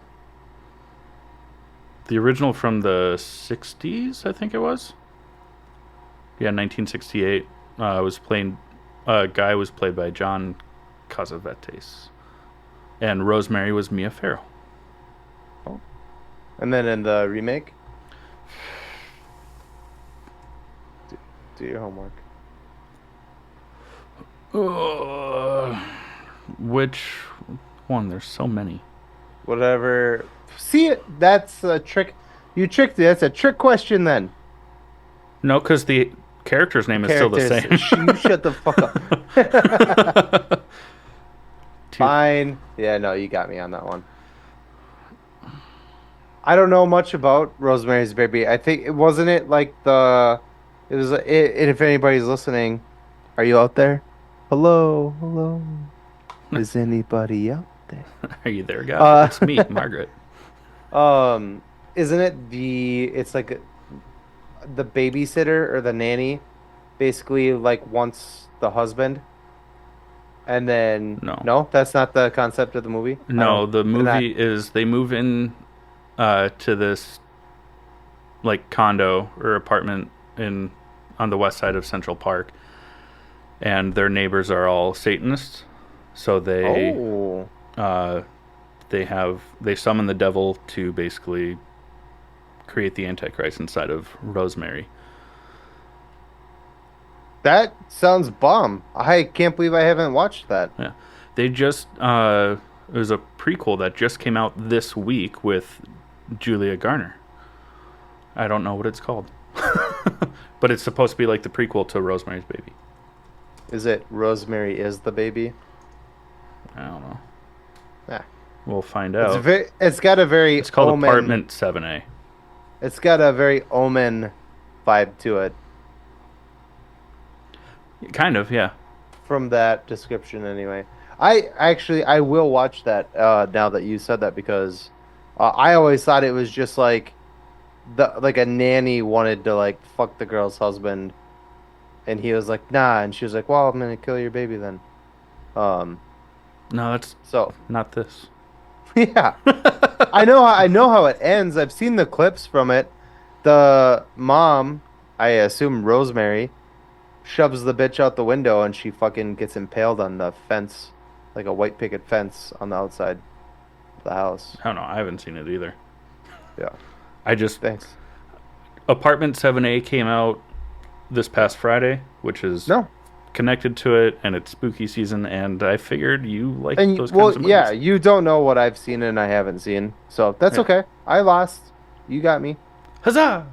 A: The original from the 60s, I think it was. Yeah, 1968. Guy was played by John Cassavetes. And Rosemary was Mia Farrow.
B: Oh. And then in the remake? Do your homework.
A: Which one? There's so many.
B: Whatever. See, that's a trick. You tricked me. That's a trick question then.
A: No, because the character's name is still the same.
B: You shut the fuck up. Fine. Yeah, no, you got me on that one. I don't know much about Rosemary's Baby. I think wasn't it like it was. If anybody's listening, are you out there? Hello. Is anybody out there?
A: Are you there, guy? It's me, Margaret.
B: Isn't it it's like the babysitter or the nanny basically like wants the husband? And then no, that's not the concept of the movie.
A: No, the movie is they move in to this like condo or apartment on the west side of Central Park, and their neighbors are all Satanists, so they summon the devil to basically create the Antichrist inside of Rosemary.
B: That sounds bomb. I can't believe I haven't watched that.
A: Yeah, they just It was a prequel that just came out this week with Julia Garner. I don't know what it's called. But it's supposed to be like the prequel to Rosemary's Baby.
B: Is it Rosemary is the Baby?
A: I don't know.
B: Yeah.
A: We'll find out.
B: It's got a very
A: It's called
B: Omen.
A: Apartment 7A.
B: It's got a very Omen vibe to it.
A: Kind of, yeah.
B: From that description, anyway. I will watch that now that you said that because I always thought it was just like a nanny wanted to like fuck the girl's husband, and he was like nah, and she was like, well, I'm gonna kill your baby then. Um,
A: No, that's
B: so
A: not this.
B: yeah, I know how it ends. I've seen the clips from it. The mom, I assume Rosemary, shoves the bitch out the window and she fucking gets impaled on the fence, like a white picket fence on the outside of the house.
A: I don't know. I haven't seen it either.
B: Yeah.
A: I just
B: Thanks.
A: Apartment 7A came out this past Friday, which is
B: No.
A: connected to it, and it's spooky season, and I figured you like
B: And
A: those
B: well,
A: kinds of movies.
B: yeah, you don't know what I've seen and I haven't seen. So that's
A: Yeah.
B: okay. I lost. You got me.
A: Huzzah!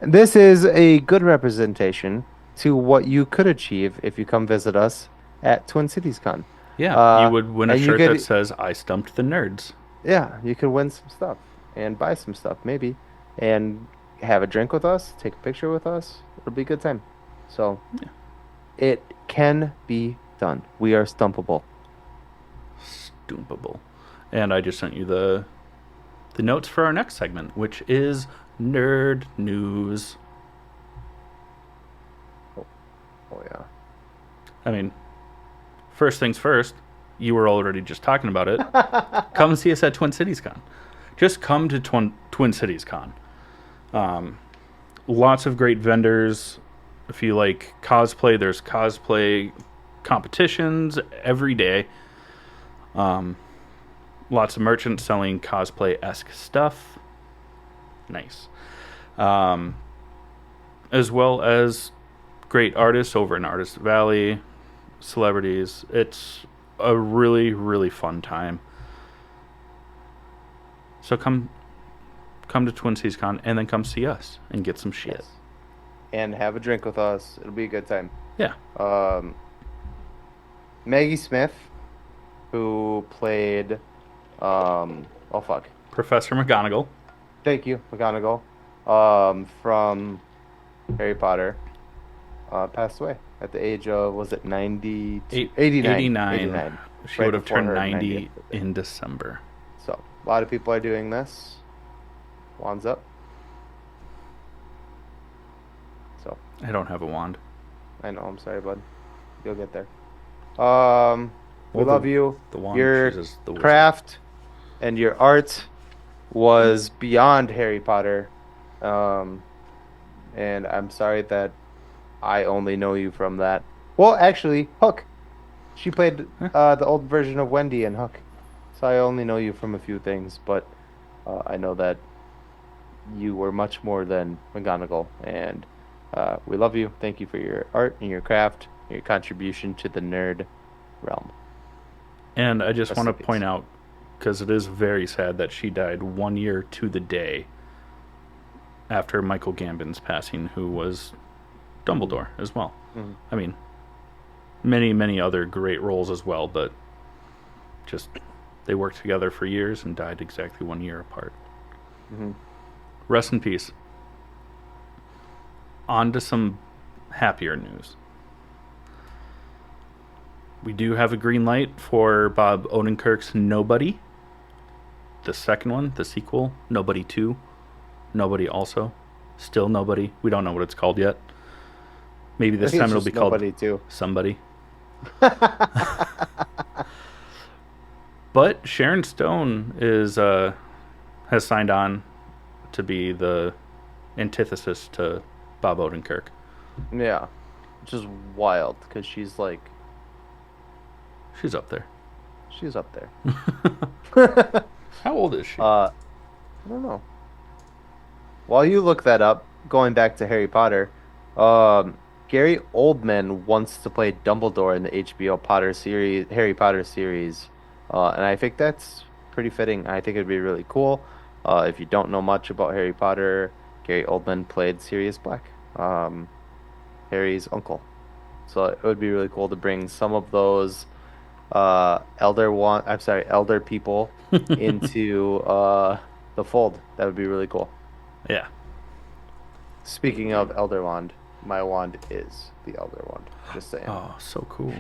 B: This is a good representation to what you could achieve if you come visit us at Twin Cities Con.
A: Yeah, you would win a
B: and you
A: shirt
B: get-
A: that says "I stumped the nerds."
B: Yeah, you could win some stuff and buy some stuff, maybe, and have a drink with us, take a picture with us. It'll be a good time. So,
A: Yeah.
B: it can be done. We are stumpable.
A: Stoopable. And I just sent you the notes for our next segment, which is nerd news.
B: Oh yeah.
A: I mean, first things first, you were already just talking about it. Come see us at Twin Cities Con. Just come to Twin Cities Con. Lots of great vendors. If you like cosplay, there's cosplay competitions every day. Lots of merchants selling cosplay-esque stuff. Nice. As well as great artists over in Artist Valley, celebrities. It's a really, really fun time. So come to Twin Cities Con and then come see us and get some shit.
B: Yes. And have a drink with us. It'll be a good time.
A: Yeah.
B: Maggie Smith, who played, oh fuck,
A: Professor McGonagall.
B: thank you, McGonagall, from Harry Potter, passed away at the age of, was it 90? 89.
A: 89. She
B: Right
A: would have
B: before
A: turned
B: her
A: 90
B: 90th birthday.
A: in December.
B: So, a lot of people are doing this. Wands up. So,
A: I don't have a wand.
B: I know, I'm sorry, bud. You'll get there. We
A: Well,
B: love you.
A: The wand
B: Your
A: chooses the wizard.
B: craft and your art was beyond Harry Potter. And I'm sorry that I only know you from that. Well, actually, Hook. She played the old version of Wendy in Hook. So I only know you from a few things, but I know that you were much more than McGonagall. And we love you. Thank you for your art and your craft, your contribution to the nerd realm.
A: And I just
B: Rest
A: want to
B: in peace.
A: point out, because it is very sad that she died 1 year to the day after Michael Gambon's passing, who was Dumbledore as well.
B: Mhm.
A: I mean, many, many other great roles as well, but just they worked together for years and died exactly 1 year apart.
B: Mhm.
A: Rest in peace. On to some happier news. We do have a green light for Bob Odenkirk's Nobody. The second one, the sequel, Nobody 2. Nobody also. Still Nobody. We don't know what it's called yet. Maybe
B: I
A: this
B: think
A: time
B: it's
A: it'll be
B: just
A: called
B: Nobody too.
A: Somebody. But Sharon Stone is has signed on to be the antithesis to Bob Odenkirk.
B: Yeah, which is wild because she's like,
A: She's up there.
B: she's up there.
A: How old is she?
B: I don't know. While you look that up, going back to Harry Potter, Gary Oldman wants to play Dumbledore in the HBO Potter series, Harry Potter series, And I think that's pretty fitting. I think it'd be really cool. If you don't know much about Harry Potter, Gary Oldman played Sirius Black, um, Harry's uncle. So it would be really cool to bring some of those elder people into the fold. That would be really cool.
A: Yeah.
B: Speaking of Elder Wand, my wand is the Elder Wand. Just saying.
A: Oh, so cool.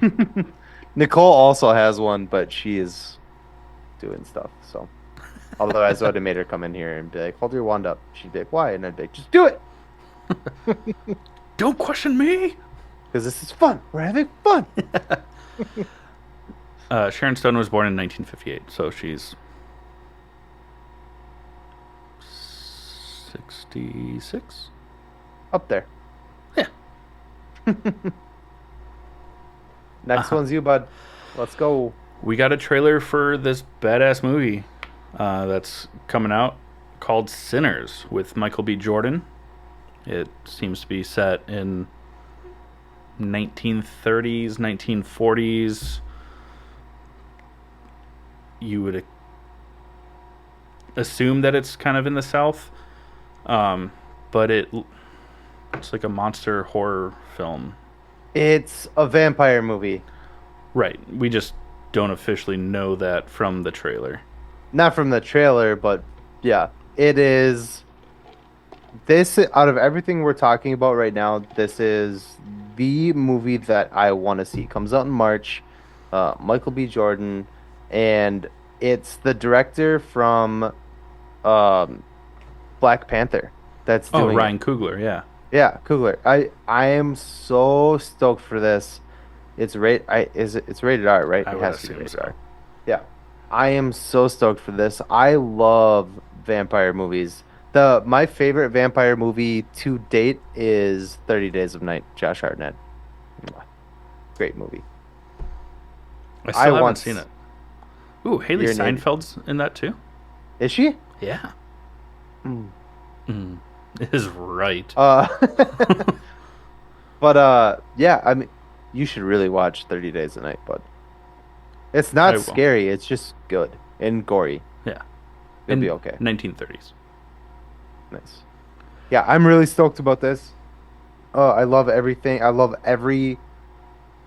B: Nicole also has one, but she is doing stuff. So, otherwise, I would have made her come in here and be like, "Hold your wand up." She'd be like, "Why?" And I'd be like, "Just do it,
A: Don't question me.
B: because this is fun. We're having fun."
A: Sharon Stone was born in 1958, so she's 66.
B: Up there.
A: Yeah.
B: Next one's you, bud. Let's go.
A: We got a trailer for this badass movie that's coming out called Sinners with Michael B. Jordan. It seems to be set in 1930s, 1940s. You would assume that it's kind of in the South, but it's like a monster horror film.
B: It's a vampire movie.
A: Right. We just don't officially know that from the trailer.
B: Not from the trailer, but yeah, it is. This, out of everything we're talking about right now, this is the movie that I want to see. Comes out in March. Michael B. Jordan, and it's the director from um, Black Panther that's
A: Oh,
B: doing
A: Ryan
B: it.
A: Coogler, yeah.
B: Yeah, Coogler. I am so stoked for this. It's rated R, right?
A: I
B: It
A: would
B: has to be
A: assume
B: rated
A: so.
B: R. Yeah. I am so stoked for this. I love vampire movies. The my favorite vampire movie to date is 30 Days of Night, Josh Hartnett. Mwah. Great movie.
A: I
B: I
A: still haven't
B: once
A: seen it. Ooh, Haley
B: You're an idiot.
A: Steinfeld's in that too?
B: Is she?
A: Yeah.
B: Mm.
A: Mm. Is right.
B: Uh but yeah, I mean you should really watch 30 Days of Night, but it's
A: I
B: not
A: will.
B: scary, it's just good and gory.
A: Yeah.
B: It'll be
A: In
B: okay.
A: 1930s.
B: Nice. Yeah, I'm really stoked about this. I love everything. I love every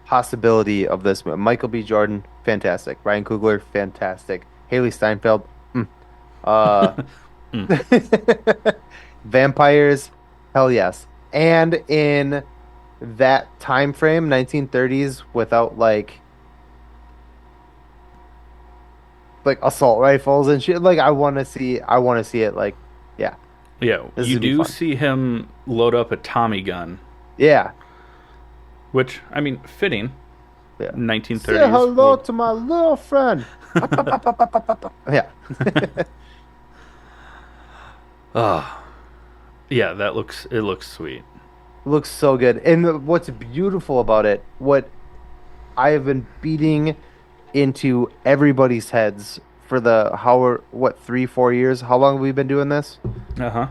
B: possibility of this movie. Michael B. Jordan, fantastic. Ryan Coogler, fantastic. Haley Steinfeld, uh,
A: Mm.
B: vampires, hell yes. And in that time frame, 1930s, without like assault rifles and shit. Like I want to see it. Like, yeah,
A: Yeah,
B: this is
A: you
B: gonna be
A: do
B: fun.
A: see him load up a Tommy gun,
B: Yeah,
A: which, I mean, fitting.
B: yeah. Say
A: 1930s.
B: hello to my little friend. Yeah.
A: Ah, yeah, it looks sweet.
B: Looks so good. And what's beautiful about it, what I have been beating into everybody's heads for the how what 3 4 years? How long have we been doing this?
A: Uh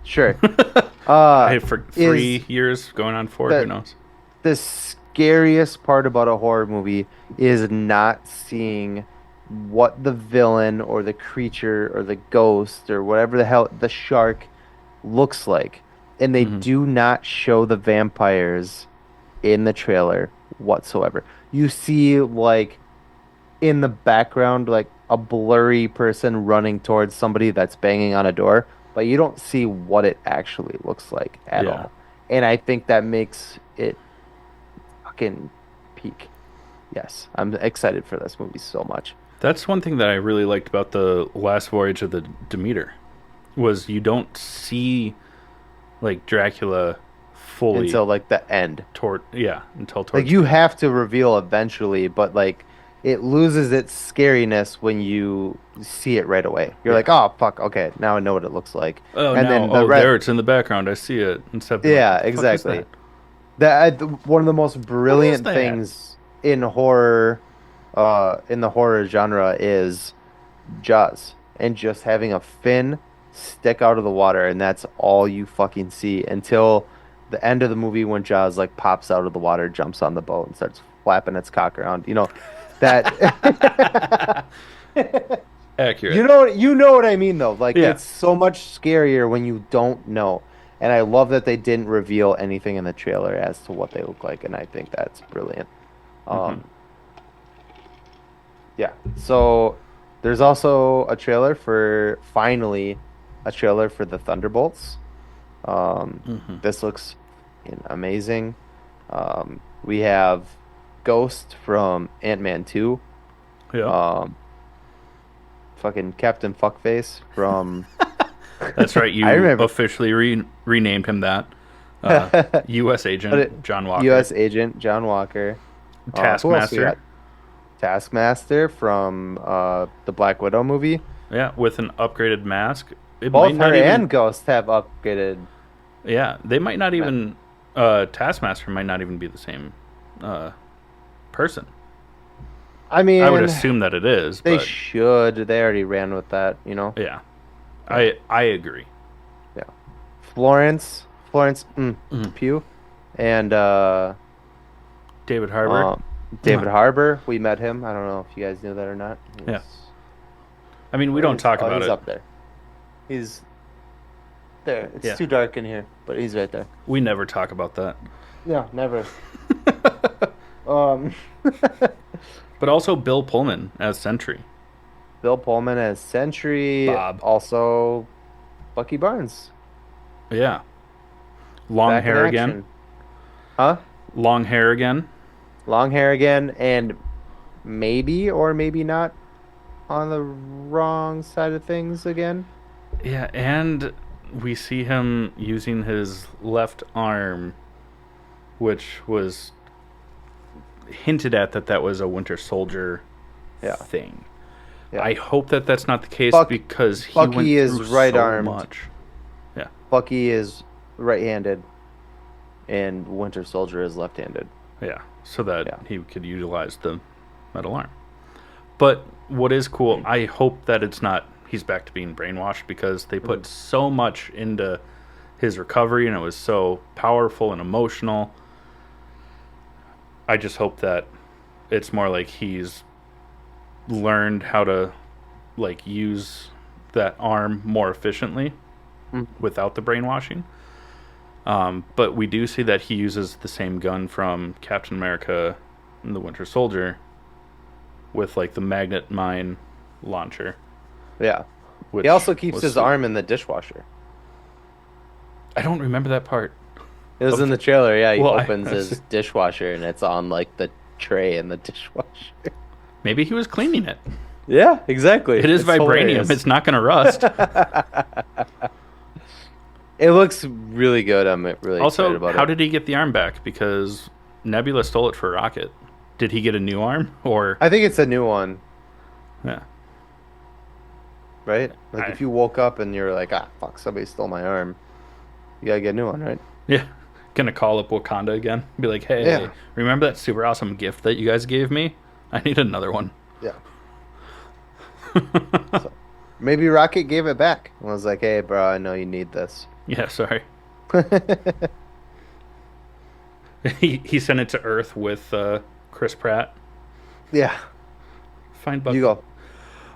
B: Sure.
A: huh.
B: Uh,
A: For
B: is
A: 3 years, going on 4, who
B: the
A: knows?
B: the scariest part about a horror movie is not seeing what the villain or the creature or the ghost or whatever the hell the shark looks like. And they
A: Hmm.
B: do not show the vampires in the trailer whatsoever. You see like in the background like a blurry person running towards somebody that's banging on a door, but you don't see what it actually looks like at
A: Yeah.
B: all. And I think that makes it fucking peak. Yes, I'm excited for this movie so much.
A: That's one thing that I really liked about the last voyage of the Demeter was you don't see like Dracula fully
B: Until like the end.
A: until
B: Like
A: towards
B: you
A: the end.
B: have to reveal eventually, but like it loses its scariness when you see it right away. You're
A: Yeah.
B: like, "Oh, fuck, okay, now I know what it looks like."
A: Oh,
B: And
A: now
B: then the
A: oh
B: rest
A: there it's in the background. I see it. Instead of being like,
B: Yeah,
A: what the fuck is
B: exactly.
A: that?
B: One of the most
A: What is
B: brilliant
A: that?
B: things in horror, in the horror genre is Jaws and just having a fin stick out of the water, and that's all you fucking see until the end of the movie when Jaws like pops out of the water, jumps on the boat, and starts flapping its cock around. That
A: Accurate.
B: you know what I mean though. Like
A: Yeah.
B: it's so much scarier when you don't know. And I love that they didn't reveal anything in the trailer as to what they look like, and I think that's brilliant.
A: Hmm.
B: Um, yeah. So there's also a trailer for finally a trailer for the Thunderbolts.
A: Hmm.
B: This looks amazing. We have Ghost from Ant-Man 2.
A: Yeah.
B: Um, fucking Captain Fuckface from
A: That's right.
B: I
A: You
B: remember.
A: officially renamed him that. U.S.
B: But
A: Agent John Walker.
B: U.S. Agent John Walker. Who else we got?
A: Taskmaster.
B: Taskmaster from the Black Widow movie.
A: Yeah, with an upgraded mask. It might
B: Both her
A: not even.
B: and Ghost have upgraded.
A: Yeah, they might not
B: ma-
A: even. Taskmaster might not even be the same uh, person.
B: I
A: I would
B: mean,
A: assume that it is,
B: they
A: but
B: should. They already ran with that, you know.
A: yeah,
B: Yeah,
A: I agree.
B: yeah. Florence
A: Mhm.
B: Pugh, and
A: David Harbour.
B: um, David Harbour. We met him. I don't know if you guys knew that or not.
A: Yeah, I mean we
B: Where
A: don't
B: is?
A: talk
B: Oh,
A: about
B: he's
A: it.
B: up there. He's there. It's
A: Yeah,
B: too dark in here, but he's right there.
A: we never talk about that.
B: Yeah, never. Um,
A: But also Bill Pullman as Sentry.
B: Bill Pullman as Sentry.
A: Bob.
B: Also, Bucky Barnes
A: Yeah, long
B: back in
A: hair again.
B: action. Huh?
A: Long hair again.
B: Long hair again, and maybe or maybe not on the wrong side of things again.
A: Yeah, and we see him using his left arm, which was hinted at that was a Winter Soldier
B: Yeah,
A: thing.
B: yeah.
A: I hope that that's not the case
B: Buck,
A: because he went
B: Bucky is
A: through
B: right
A: so
B: armed.
A: much. Yeah,
B: Bucky is right-handed, and Winter Soldier is left-handed.
A: yeah, so that
B: Yeah.
A: he could utilize the metal arm. But what is cool, I hope that it's not he's back to being brainwashed because they put so much into his recovery and it was so powerful and emotional. I just hope that it's more like he's learned how to like use that arm more efficiently
B: Mm.
A: without the brainwashing. But we do see that he uses the same gun from Captain America and the Winter Soldier with like the magnet mine launcher,
B: Yeah.
A: which
B: He also keeps
A: was
B: his
A: sweet.
B: arm in the dishwasher.
A: I don't remember that part.
B: It was
A: Of
B: in
A: the-
B: the trailer. Yeah, he
A: Well,
B: opens his dishwasher and it's on like the tray in the dishwasher.
A: maybe he was cleaning it.
B: Yeah, exactly.
A: It is
B: It's
A: vibranium.
B: hilarious.
A: It's not going to rust.
B: It looks really good. I'm really excited
A: Also,
B: about
A: how
B: it.
A: did he get the arm back? Because Nebula stole it for Rocket. Did he get a new arm or?
B: I think it's a new one,
A: Yeah.
B: right? Like if you woke up and you're like, ah, fuck, somebody stole my arm, you gotta get a new one, right?
A: Yeah. Gonna call up Wakanda again. Be like, hey,
B: Yeah.
A: remember that super awesome gift that you guys gave me? I need another one.
B: Yeah. So maybe Rocket gave it back and was like, hey, bro, I know you need this.
A: Yeah, sorry. He sent it to Earth with Chris Pratt.
B: Yeah,
A: Find Bucky.
B: you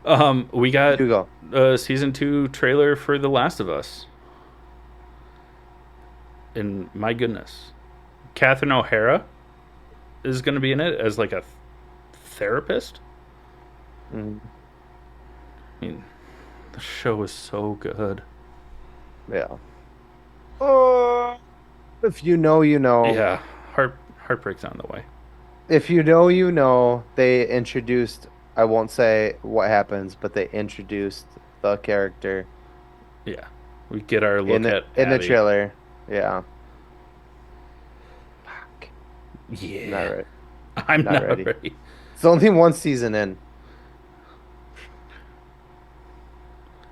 B: go.
A: We got
B: You go.
A: a season 2 trailer for The Last of Us. And my goodness, Catherine O'Hara is going to be in it as like a therapist.
B: Mm,
A: I mean, the show is so good.
B: yeah. If you know, you know.
A: Yeah, heartbreak's on the way.
B: If you know, you know. They introduced, I won't say what happens, but they introduced the character
A: Yeah, we get our look
B: in the
A: at
B: in the
A: Abby.
B: trailer. Yeah. Fuck.
A: Yeah,
B: Not right.
A: I'm
B: Not
A: not
B: ready.
A: ready.
B: It's only one season in.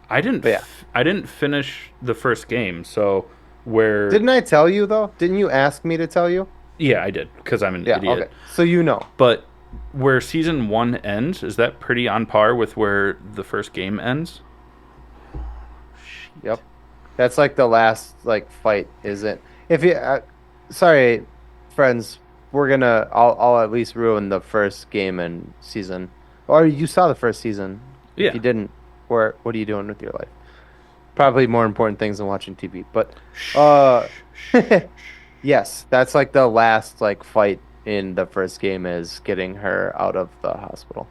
A: I didn't.
B: But yeah.
A: I didn't finish the first game, so where?
B: Didn't I tell you though? Didn't you ask me to tell you?
A: Yeah, I did because I'm an
B: Yeah,
A: idiot.
B: okay. So you know.
A: But where season 1 ends, is that pretty on par with where the first game ends?
B: Yep. That's like the last like fight, isn't? If you sorry, friends, I'll at least ruin the first game and season. Or you saw the first season. If
A: Yeah.
B: you didn't, what are you doing with your life? Probably more important things than watching TV. But uh
A: Shh, shh, shh.
B: yes, that's like the last like fight in the first game is getting her out of the hospital.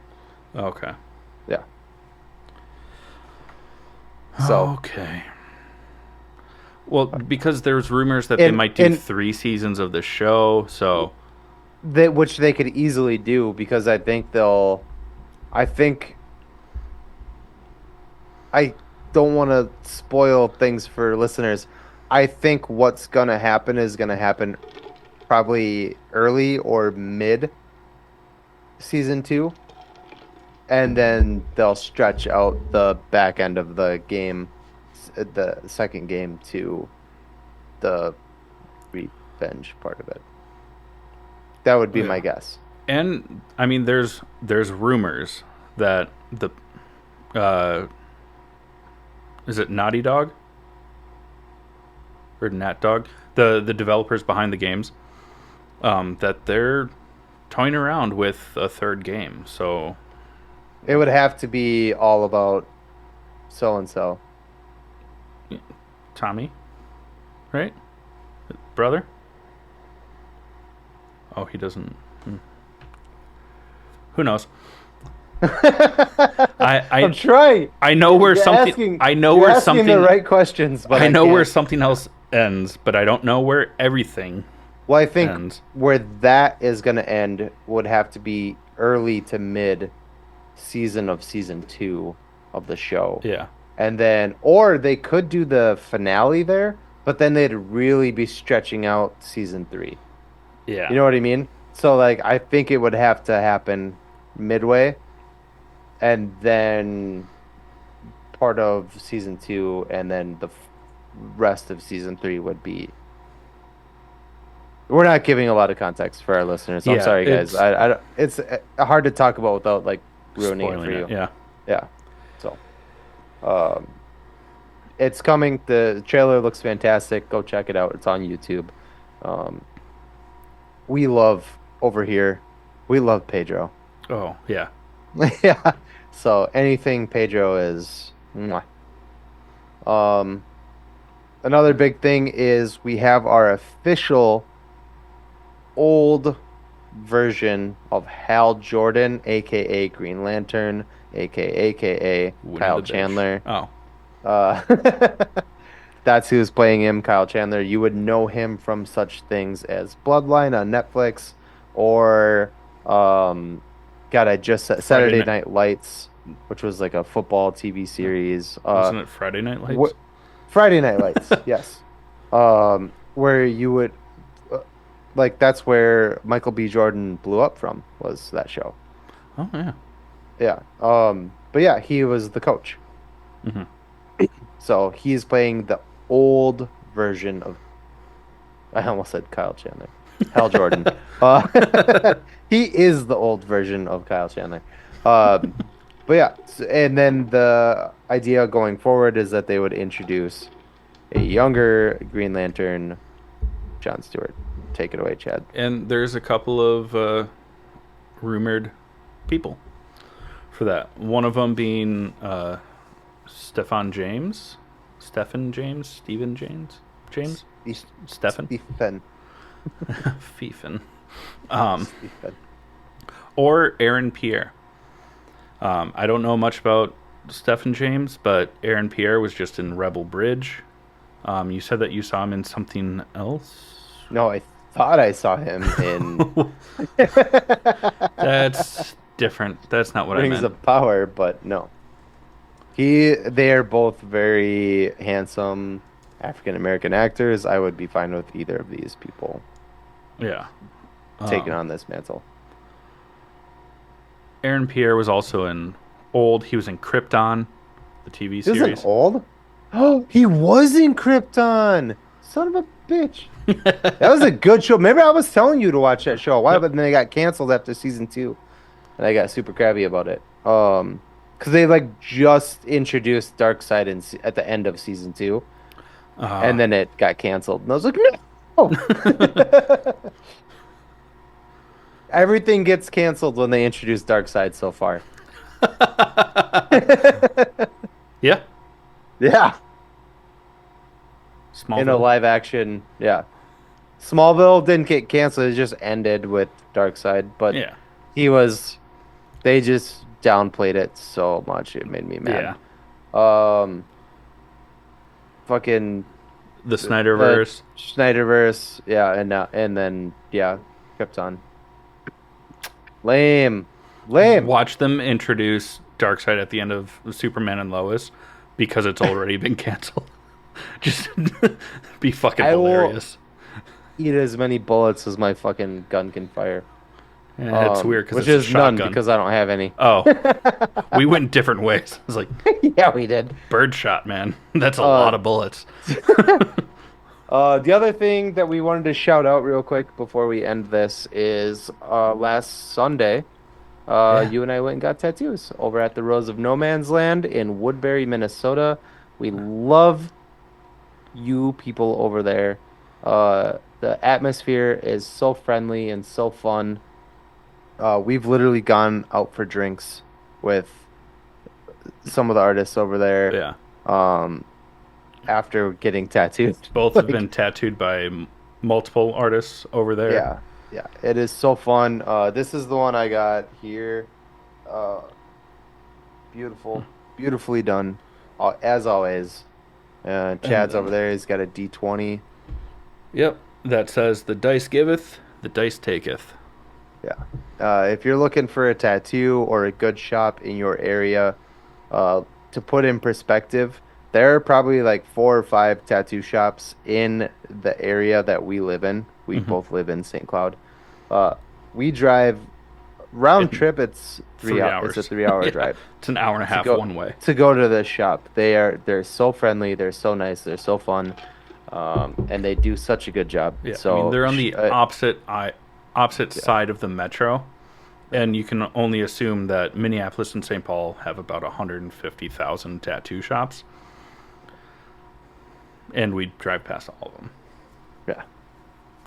A: Okay.
B: Yeah. So
A: Okay. Well, because there's rumors that they
B: and
A: might do
B: and
A: 3 seasons of the show, so
B: which they could easily do because I think I don't want to spoil things for listeners. I think what's gonna happen is gonna happen probably early or mid season two, and then they'll stretch out the back end of the game, the second game to the revenge part of it. That would be my
A: yeah.
B: guess.
A: And I mean, there's rumors that the uh, is it Naughty Dog or Nat Dog, the developers behind the games, that they're toying around with a third game. So
B: It would have to be all about so and so.
A: Tommy, right, brother? Oh, he doesn't. Who knows? I
B: I'm
A: I
B: trying.
A: I know where something. I know
B: You're
A: where
B: asking
A: something.
B: the right questions, but
A: I
B: I
A: know where
B: can't.
A: something else ends, but I don't know where everything
B: Well, I think
A: ends.
B: where that is going to end would have to be early to mid season of season two of the show.
A: Yeah,
B: And then, or they could do the finale there, but then they'd really be stretching out season three. You
A: yeah,
B: know what I mean? So, like, I think it would have to happen midway, and then part of season two, and then the rest of season three would be. We're not giving a lot of context for our listeners. I'm
A: yeah.
B: sorry, guys.
A: It's
B: It's hard to talk about without like ruining it for
A: spoiling it.
B: you.
A: Yeah,
B: Yeah. So, um, it's coming. The trailer looks fantastic. Go check it out. It's on YouTube. Um, we love over here. We love Pedro.
A: oh yeah.
B: Yeah. So anything Pedro is. Mwah. Um, another big thing is we have our official old version of Hal Jordan, aka Green Lantern, aka
A: Winnie
B: Kyle
A: the Bish.
B: Chandler.
A: Oh,
B: Uh, that's who's playing him, Kyle Chandler. You would know him from such things as Bloodline on Netflix, or God, I just said
A: Friday
B: Saturday
A: night.
B: Night Lights, which was like a football TV series.
A: Wasn't it Friday Night
B: Wh
A: Lights?
B: Friday Night Lights, yes. Where you would like that's where Michael B. Jordan blew up from was that show.
A: Oh yeah.
B: Yeah. But yeah, he was the coach.
A: Hmm.
B: So he's playing the old version of. I almost said Kyle Chandler. Hal Jordan. He is the old version of Kyle Chandler. Um, but yeah, and then the idea going forward is that they would introduce a younger Green Lantern, John Stewart. Take it away, Chad.
A: And there's a couple of rumored people for that. One of them being Stefan James, Stephen James, Stephen James, James, Stephen,
B: Stephen.
A: Fiefin, um,
B: Stephen.
A: or Aaron Pierre. I don't know much about Stephen James, but Aaron Pierre was just in Rebel Bridge. You said that you saw him in something else.
B: No, I thought I saw him in
A: That's different. That's not what I
B: Rings
A: meant.
B: of Power, but no. They are both very handsome African American actors. I would be fine with either of these people
A: Yeah.
B: taking on this mantle.
A: Aaron Pierre was also in Old. He was in Krypton, the TV
B: He was in
A: series.
B: Old? Oh, he was in Krypton. Son of a bitch. That was a good show. Remember, I was telling you to watch that show. Why?
A: Yep.
B: But then they got canceled after season 2, and I got super crabby about it. Because they like just introduced Darkseid at the end of season 2,
A: Uh,
B: and then it got canceled. And I was like, no. Everything gets canceled when they introduce Darkseid so far.
A: Yeah.
B: Yeah, in a
A: Smallville.
B: live action. Yeah. Smallville didn't get canceled. It just ended with Darkseid, but
A: Yeah.
B: he was they just downplayed it so much it made me mad.
A: Yeah.
B: Um fucking
A: The
B: the
A: Snyderverse.
B: Snyderverse, yeah, and then yeah, Krypton. Lame. Lame.
A: Watch them introduce Darkseid at the end of Superman and Lois because it's already been canceled. Just be fucking
B: I will
A: hilarious.
B: eat as many bullets as my fucking gun can fire.
A: Yeah, it's weird because
B: Which
A: it's a
B: is none
A: shotgun.
B: because I don't have any.
A: Oh, we went different ways. It's like
B: Yeah, we did.
A: birdshot, man. That's a
B: Uh,
A: lot of bullets.
B: the other thing that we wanted to shout out real quick before we end this is last Sunday,
A: Yeah.
B: you and I went and got tattoos over at the Rose of No Man's Land in Woodbury, Minnesota. We love you people over there. The atmosphere is so friendly and so fun. We've literally gone out for drinks with some of the artists over there.
A: Yeah.
B: Um, after getting tattooed.
A: Both have
B: Like,
A: been tattooed by multiple artists over there.
B: yeah, yeah, it is so fun. This is the one I got here. Uh, beautiful, beautifully done, as always.
A: And
B: Chad's over
A: then,
B: there. He's got a D20.
A: yep, that says the dice giveth, the dice taketh.
B: Yeah. If you're looking for a tattoo or a good shop in your area, to put in perspective, there are probably like 4 or 5 tattoo shops in the area that we live in. We
A: Hmm.
B: both live in St. Cloud. Uh, we drive round
A: In
B: trip. It's
A: 3 hours.
B: It's a 3 hour
A: Yeah,
B: drive
A: it's an hour and a
B: to
A: half
B: go
A: one way.
B: to go to the shop. They're so friendly. They're so nice. They're so fun. And they do such a good job.
A: Yeah, I mean
B: So,
A: they're on the opposite
B: yeah,
A: side of the metro, and you can only assume that Minneapolis and St. Paul have about 150,000 tattoo shops, and we drive past all of them.
B: yeah.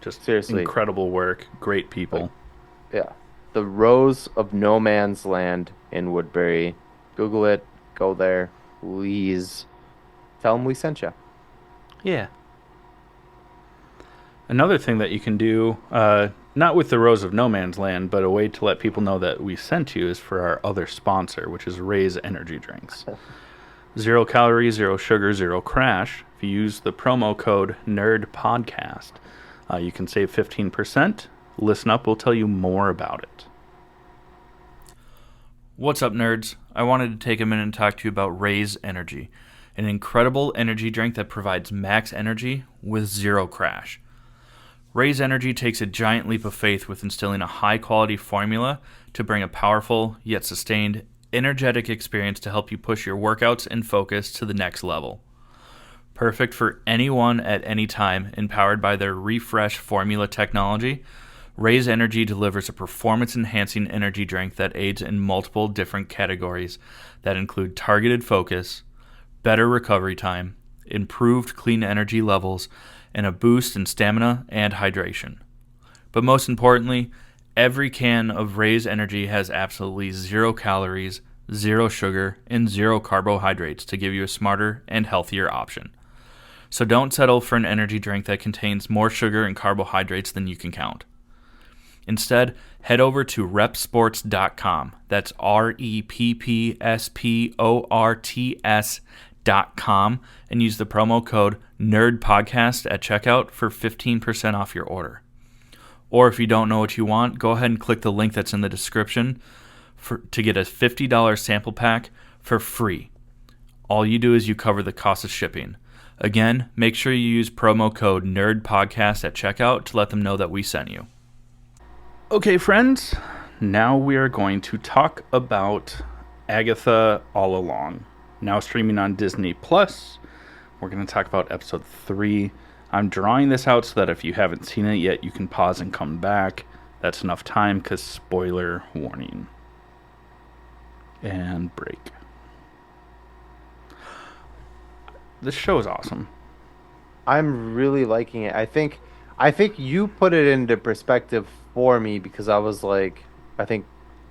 A: Just
B: Seriously,
A: incredible work, great
B: like,
A: people.
B: yeah. The Rose of No Man's Land in Woodbury. Google it. Go there. Please tell them we sent you.
A: Yeah. Another thing that you can do, not with the Rose of No Man's Land, but a way to let people know that we sent you is for our other sponsor, which is Raise Energy Drinks. 0 calorie, 0 sugar, 0 crash. If you use the promo code NERDPODCAST, you can save 15%. Listen up, we'll tell you more about it. What's up, nerds? I wanted to take a minute and talk to you about Raise Energy, an incredible energy drink that provides max energy with 0 crash. Raise Energy takes a giant leap of faith with instilling a high-quality formula to bring a powerful, yet sustained, energetic experience to help you push your workouts and focus to the next level. Perfect for anyone at any time, empowered by their Refresh formula technology, Raise Energy delivers a performance-enhancing energy drink that aids in multiple different categories that include targeted focus, better recovery time, improved clean energy levels, and a boost in stamina and hydration. But most importantly, every can of Raise Energy has absolutely 0 calories, 0 sugar, and 0 carbohydrates to give you a smarter and healthier option. So don't settle for an energy drink that contains more sugar and carbohydrates than you can count. Instead, head over to repsports.com. That's REPPSPORTS.com and use the promo code NERDPODCAST at checkout for 15% off your order. Or if you don't know what you want, go ahead and click the link that's in the description to get a $50 sample pack for free. All you do is you cover the cost of shipping. Again, make sure you use promo code NERDPODCAST at checkout to let them know that we sent you. Okay, friends, now we are going to talk about Agatha All Along. Now streaming on Disney Plus. We're going to talk about episode 3. I'm drawing this out so that if you haven't seen it yet, you can pause and come back. That's enough time because spoiler warning. And break. This show is awesome.
B: I'm really liking it. I think I think you put it into perspective for me because I was like, I think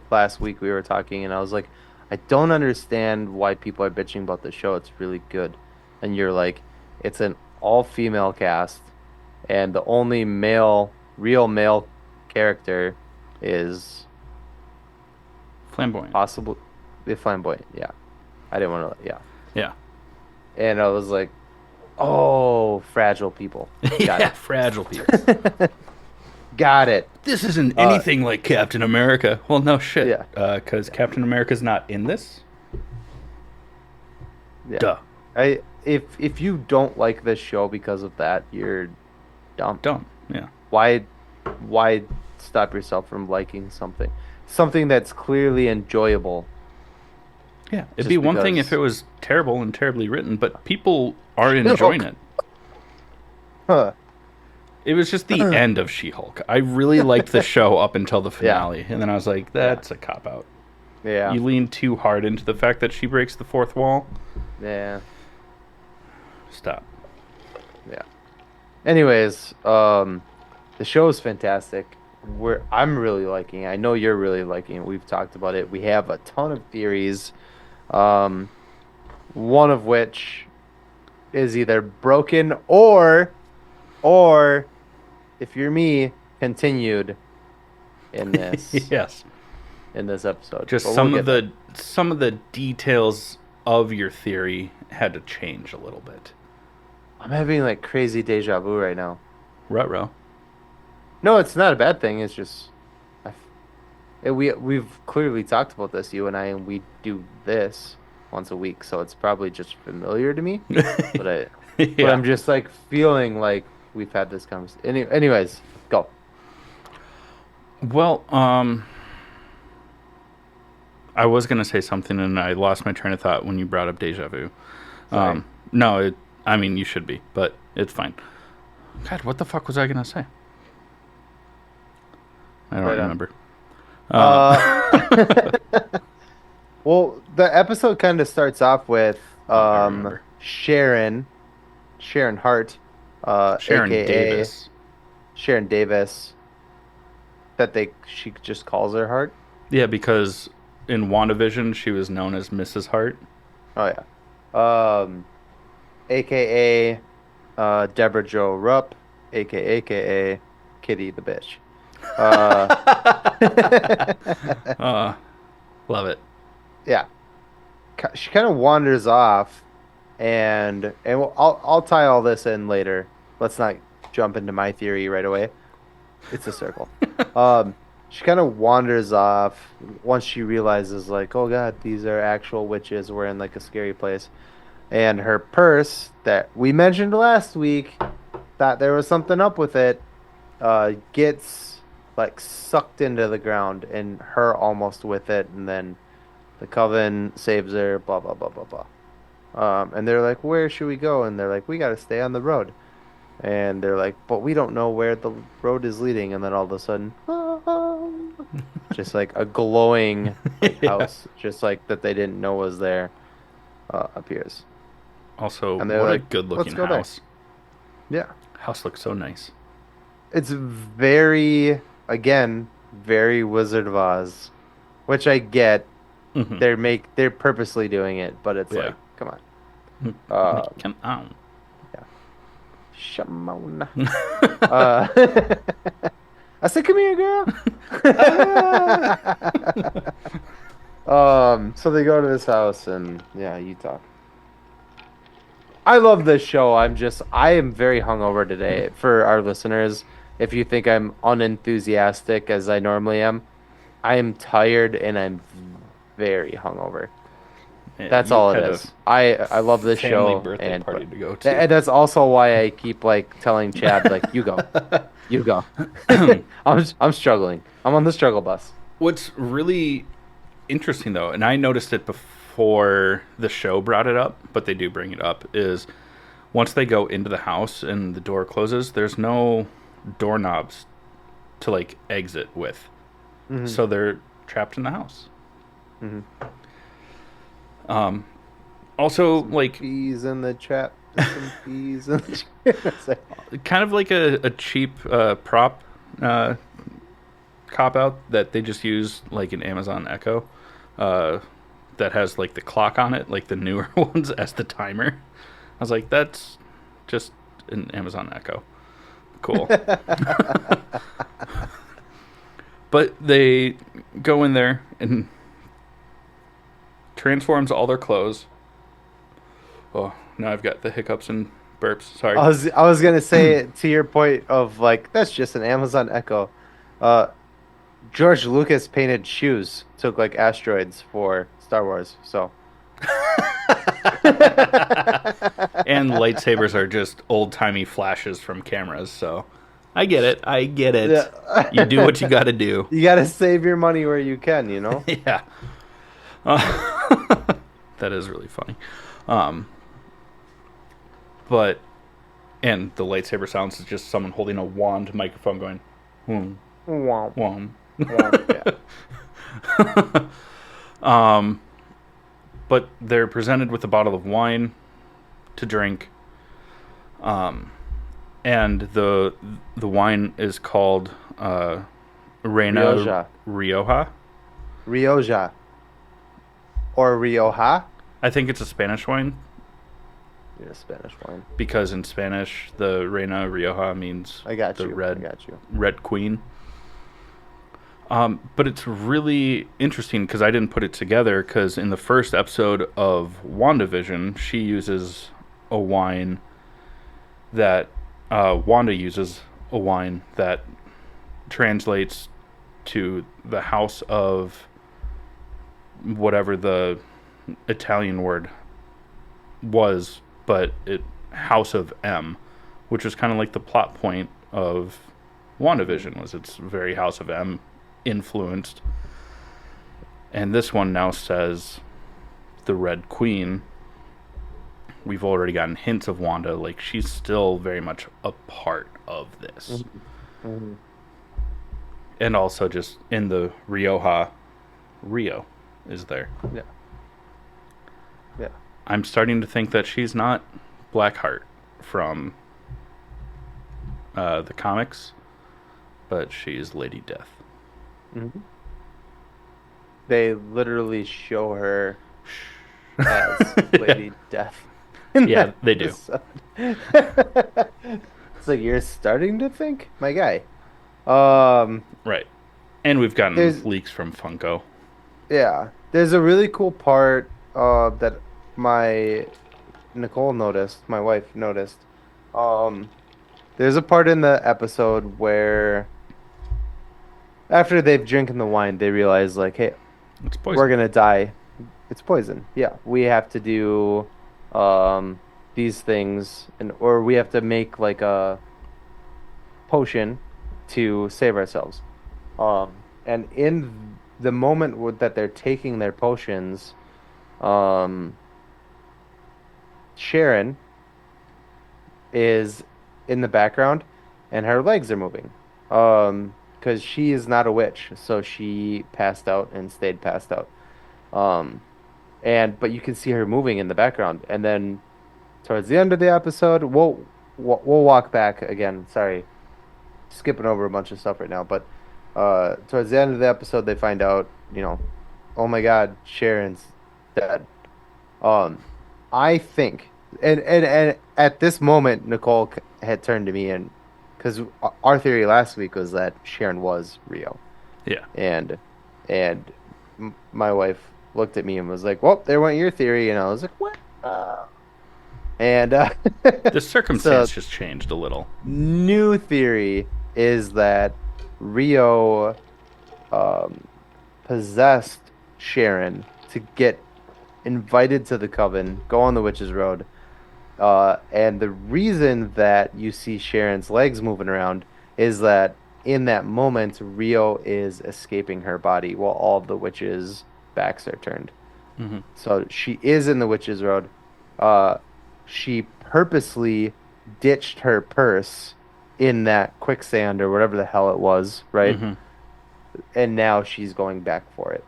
B: last week we were talking and I was like, I don't understand why people are bitching about the show. It's really good. And you're like, it's an all-female cast and the only real male character is
A: Flamboyant.
B: possibly the flamboyant. Yeah. I didn't want to, yeah.
A: Yeah.
B: And I was like, oh, fragile people. Got
A: Yeah,
B: it.
A: fragile people.
B: Got it.
A: This isn't
B: Uh,
A: anything like Captain America. Well, no shit.
B: yeah.
A: Because Captain America's not in this.
B: Yeah.
A: Duh.
B: If you don't like this show because of that, you're dumb.
A: Dumb. Yeah.
B: Why why stop yourself from liking something? Something that's clearly enjoyable
A: Yeah. It'd
B: just
A: be one thing if
B: because
A: it was terrible and terribly written, but people are enjoying it.
B: Huh.
A: It was just the end of She-Hulk. I really liked the show up until the
B: Yeah.
A: finale, and then I was like, that's a cop-out.
B: Yeah.
A: You lean too hard into the fact that she breaks the fourth wall.
B: Yeah.
A: Stop.
B: Yeah. Anyways, the show is fantastic. I'm really liking it. I know you're really liking it. We've talked about it. We have a ton of theories. Um, one of which is either broken or if you're me, continued in this
A: Yes.
B: in this episode.
A: Just
B: But
A: some
B: we'll
A: of
B: get there.
A: some of the details of your theory had to change a little bit.
B: I'm having like crazy deja vu right now.
A: Ruh-roh.
B: No, it's not a bad thing. It's just we've clearly talked about this, you and I, and we do this once a week, so it's probably just familiar to me. But but
A: Yeah.
B: I'm just like feeling like we've had this conversation. Anyways, go.
A: Well, I was gonna say something and I lost my train of thought when you brought up deja vu.
B: Sorry.
A: No, I mean you should be, but it's fine. God, what the fuck was I gonna say? I don't
B: Right on.
A: remember.
B: Uh, well, the episode kind of starts off with
A: I remember.
B: Sharon Hart,
A: Sharon
B: aka
A: Davis.
B: Sharon Davis, she just calls her Hart.
A: Yeah, because in WandaVision she was known as Mrs. Hart.
B: Oh yeah. AKA Deborah Jo Rupp, aka Kitty the bitch.
A: Love it.
B: Yeah. She kind of wanders off, I'll tie all this in later. Let's not jump into my theory right away. It's a circle. She kind of wanders off once she realizes, like, oh God, these are actual witches. We're in like a scary place. And her purse that we mentioned last week, thought there was something up with it, gets like sucked into the ground and her almost with it. And then the coven saves her, blah, blah, blah, blah, blah. And they're like, where should we go? And they're like, we got to stay on the road. And they're like, but we don't know where the road is leading. And then all of a sudden, just like a glowing
A: Yeah.
B: house, just like that they didn't know was there, appears.
A: Also,
B: And
A: what
B: they're
A: a
B: like,
A: good looking
B: let's go there.
A: house.
B: Yeah.
A: House looks so nice.
B: It's very, again, very Wizard of Oz, which I get.
A: Mhm.
B: They're purposely doing it, but it's
A: Yeah.
B: like, come on.
A: Come on.
B: Yeah. Shamona. I said, come here, girl. So they go to this house and yeah, you talk. I love this show. I am very hungover today. For our listeners, if you think I'm unenthusiastic as I normally am, I am tired and I'm very hungover.
A: Yeah,
B: That's
A: you
B: all it
A: had a
B: is. I love this
A: family
B: show
A: birthday
B: and
A: party to go to.
B: and that's also why I keep like telling Chad like you go. You go. I'm struggling. I'm on the struggle bus.
A: What's really interesting though, and I noticed it before the show brought it up, but they do bring it up, is once they go into the house and the door closes, there's no doorknobs to like exit with.
B: Mhm.
A: So they're trapped in the house.
B: Mhm.
A: Also,
B: Some
A: like,
B: peas in the trap. Some peas in the trap. It's like,
A: kind of like a cheap prop uh, cop out that they just use like an Amazon Echo uh, that has like the clock on it, like the newer ones, as the timer. I was like, that's just an Amazon Echo. Cool. But they go in there and transforms all their clothes. Oh, now I've got the hiccups and burps. Sorry.
B: I was gonna say to your point of like that's just an Amazon Echo. Uh, George Lucas painted shoes, took like asteroids for Star Wars. So
A: And lightsabers are just old timey flashes from cameras, so I get it. I get it. You do what you
B: yeah,
A: gotta do.
B: you gotta save your money where you can, you know.
A: Yeah. That is really funny. Um, but, and the lightsaber sounds is just someone holding a wand microphone going, whom,
B: Womp,
A: whom.
B: womp, yeah.
A: But they're presented with a bottle of wine to drink. And the wine is called Reina
B: Rioja,
A: Rioja.
B: Rioja, or Rioja.
A: I think it's a Spanish wine
B: Yeah, Spanish wine.
A: because in Spanish the Reina Rioja means
B: I got
A: the
B: you. I got you.
A: red queen. But it's really interesting because I didn't put it together because in the first episode of WandaVision, she uses a wine that Wanda uses a wine that translates to the house of whatever the Italian word was, but it House of M, which was kind of like the plot point of WandaVision was it's very House of M influenced. And this one now says the Red Queen. We've already gotten hints of Wanda, like she's still very much a part of this.
B: Mm-hmm.
A: And also just in the Rioja, Rio is there.
B: Yeah. Yeah.
A: I'm starting to think that she's not Blackheart from the comics, but she's Lady Death.
B: Mm-hmm. They literally show her as Lady Death.
A: Yeah, they do.
B: It's like you're starting to think, my guy.
A: Right. And we've gotten
B: There's
A: leaks from Funko.
B: yeah, there's a really cool part that my Nicole noticed, my wife noticed. Um, there's a part in the episode where after they've drinking the wine, they realize like, hey,
A: It's
B: we're
A: poison.
B: gonna die. It's poison. Yeah, we have to do these things, or we have to make like a potion to save ourselves. And in the moment that they're taking their potions, um, Sharon is in the background, and her legs are moving. Because she is not a witch, so she passed out and stayed passed out. Um, but you can see her moving in the background, and then towards the end of the episode, we'll walk back again. Sorry, skipping over a bunch of stuff right now, but towards the end of the episode, they find out, oh my God, Sharon's dead. Um, I think, and at this moment, Nicole had turned to me, and because our theory last week was that Sharon was Rio,
A: Yeah.
B: and my wife looked at me and was like, "Well, there went your theory," and I was like, "What?" And
A: The
B: so
A: circumstance just changed a little.
B: new theory is that Rio possessed Sharon to get invited to the coven, go on the witch's road. And the reason that you see Sharon's legs moving around is that in that moment, Rio is escaping her body while all of the witches' backs are turned.
A: Hmm.
B: So she is in the witch's road. Uh, she purposely ditched her purse in that quicksand or whatever the hell it was, right?
A: Hmm.
B: And now she's going back for it.